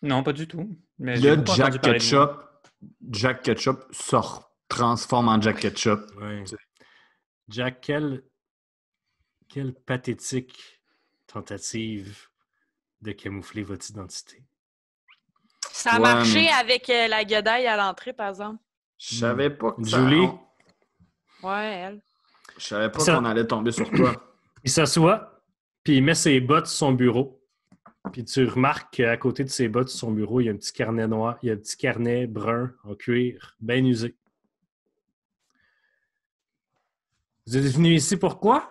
[SPEAKER 3] Non, pas du tout. Mais j'ai
[SPEAKER 4] Là,
[SPEAKER 3] beaucoup entendu parler de vous.
[SPEAKER 4] Jack Ketchup se transforme en Jack Ketchup.
[SPEAKER 1] Oui. Jack, quelle pathétique tentative de camoufler votre identité.
[SPEAKER 2] Ça a marché avec la guedaille à l'entrée, par exemple.
[SPEAKER 4] Je savais pas que
[SPEAKER 1] Julie?
[SPEAKER 2] Ouais, elle.
[SPEAKER 4] Je savais pas qu'on allait tomber sur toi.
[SPEAKER 1] Il s'assoit, puis il met ses bottes sur son bureau. Puis tu remarques qu'à côté de ses bottes sur son bureau, il y a un petit carnet noir, il y a un petit carnet brun en cuir, bien usé. Vous êtes venu ici pourquoi?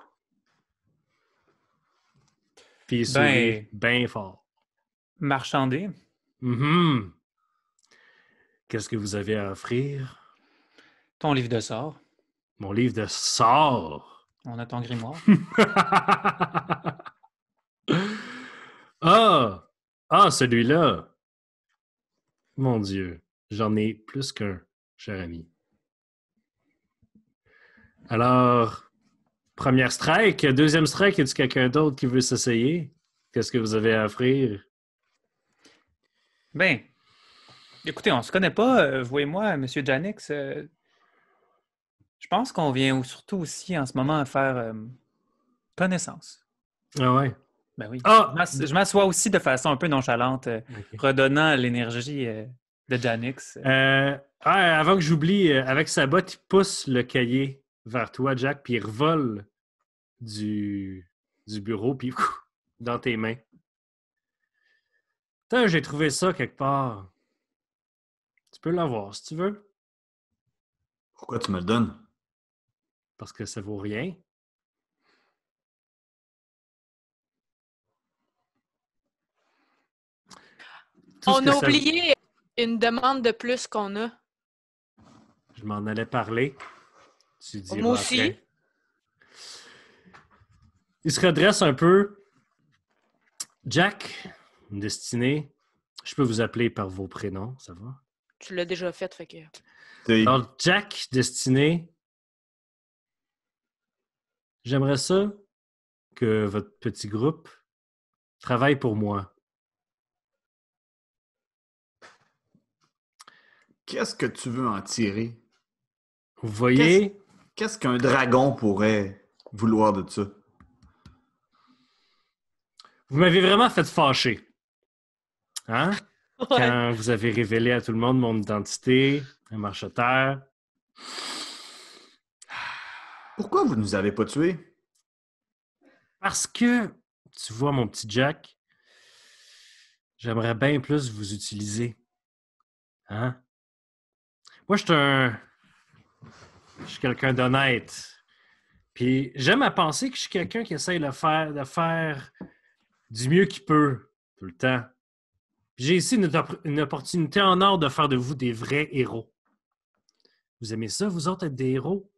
[SPEAKER 1] Puis il sourit bien fort.
[SPEAKER 3] Marchander.
[SPEAKER 1] Mhm. Qu'est-ce que vous avez à offrir?
[SPEAKER 3] Ton livre de sorts.
[SPEAKER 1] Mon livre de sorts.
[SPEAKER 3] On a ton grimoire.
[SPEAKER 1] Ah! Ah, celui-là! Mon Dieu, j'en ai plus qu'un, cher ami. Alors, première strike, deuxième strike, y a-t-il quelqu'un d'autre qui veut s'essayer? Qu'est-ce que vous avez à offrir?
[SPEAKER 3] Ben, écoutez, on se connaît pas, vous et moi, M. Janix. Je pense qu'on vient surtout aussi en ce moment à faire connaissance.
[SPEAKER 1] Ah ouais?
[SPEAKER 3] Ben oui.
[SPEAKER 1] Ah!
[SPEAKER 3] Je m'assois aussi de façon un peu nonchalante,
[SPEAKER 1] Ok.
[SPEAKER 3] redonnant l'énergie de Janix.
[SPEAKER 1] Avant que j'oublie, avec sa botte, il pousse le cahier vers toi, Jack, puis il revole du bureau, puis dans tes mains. Putain, j'ai trouvé ça quelque part. Tu peux l'avoir si tu veux,
[SPEAKER 4] Pourquoi tu me le donnes?
[SPEAKER 1] parce que ça vaut rien.
[SPEAKER 2] On a oublié une demande de plus qu'on a.
[SPEAKER 1] Je m'en allais parler. Tu diras
[SPEAKER 2] Moi aussi.
[SPEAKER 1] après. Il se redresse un peu. Jack, Destiné, je peux vous appeler par vos prénoms, ça va?
[SPEAKER 2] Tu l'as déjà fait, fait que...
[SPEAKER 1] Alors, Jack, Destiné, j'aimerais ça que votre petit groupe travaille pour moi.
[SPEAKER 4] Qu'est-ce que tu veux en tirer?
[SPEAKER 1] Vous voyez?
[SPEAKER 4] Qu'est-ce qu'un dragon pourrait vouloir de ça?
[SPEAKER 1] Vous m'avez vraiment fait fâcher. Hein?
[SPEAKER 2] Ouais.
[SPEAKER 1] Quand vous avez révélé à tout le monde mon identité, un marcheteur.
[SPEAKER 4] Pourquoi vous ne nous avez pas tués?
[SPEAKER 1] Parce que, tu vois, mon petit Jack, j'aimerais bien plus vous utiliser. Hein? Moi, je suis quelqu'un d'honnête. Puis j'aime à penser que je suis quelqu'un qui essaye de faire du mieux qu'il peut tout le temps. Puis j'ai ici une opportunité en or de faire de vous des vrais héros. Vous aimez ça, vous autres, être des héros?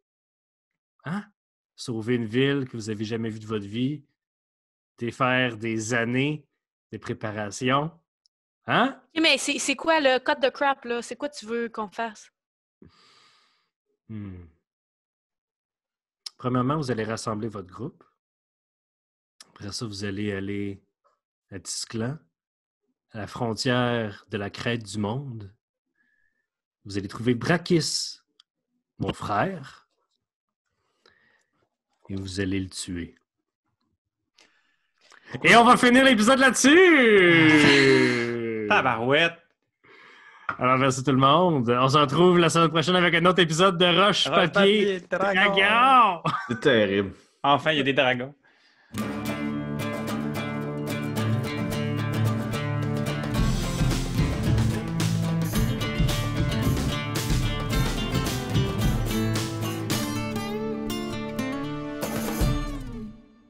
[SPEAKER 1] Hein? Sauver une ville que vous n'avez jamais vue de votre vie, faire des années de préparation. Hein?
[SPEAKER 2] Mais c'est quoi le cut de crap, là? C'est quoi tu veux qu'on fasse?
[SPEAKER 1] Premièrement, vous allez rassembler votre groupe. Après ça, vous allez aller à Tisclan, à la frontière de la crête du monde. Vous allez trouver Brakis, mon frère, et vous allez le tuer. Et on va finir l'épisode là-dessus!
[SPEAKER 3] Tabarouette!
[SPEAKER 1] Alors, merci tout le monde. On se retrouve la semaine prochaine avec un autre épisode de Roche, Papier, Dragon!
[SPEAKER 4] C'est terrible.
[SPEAKER 3] Enfin, il y a des dragons.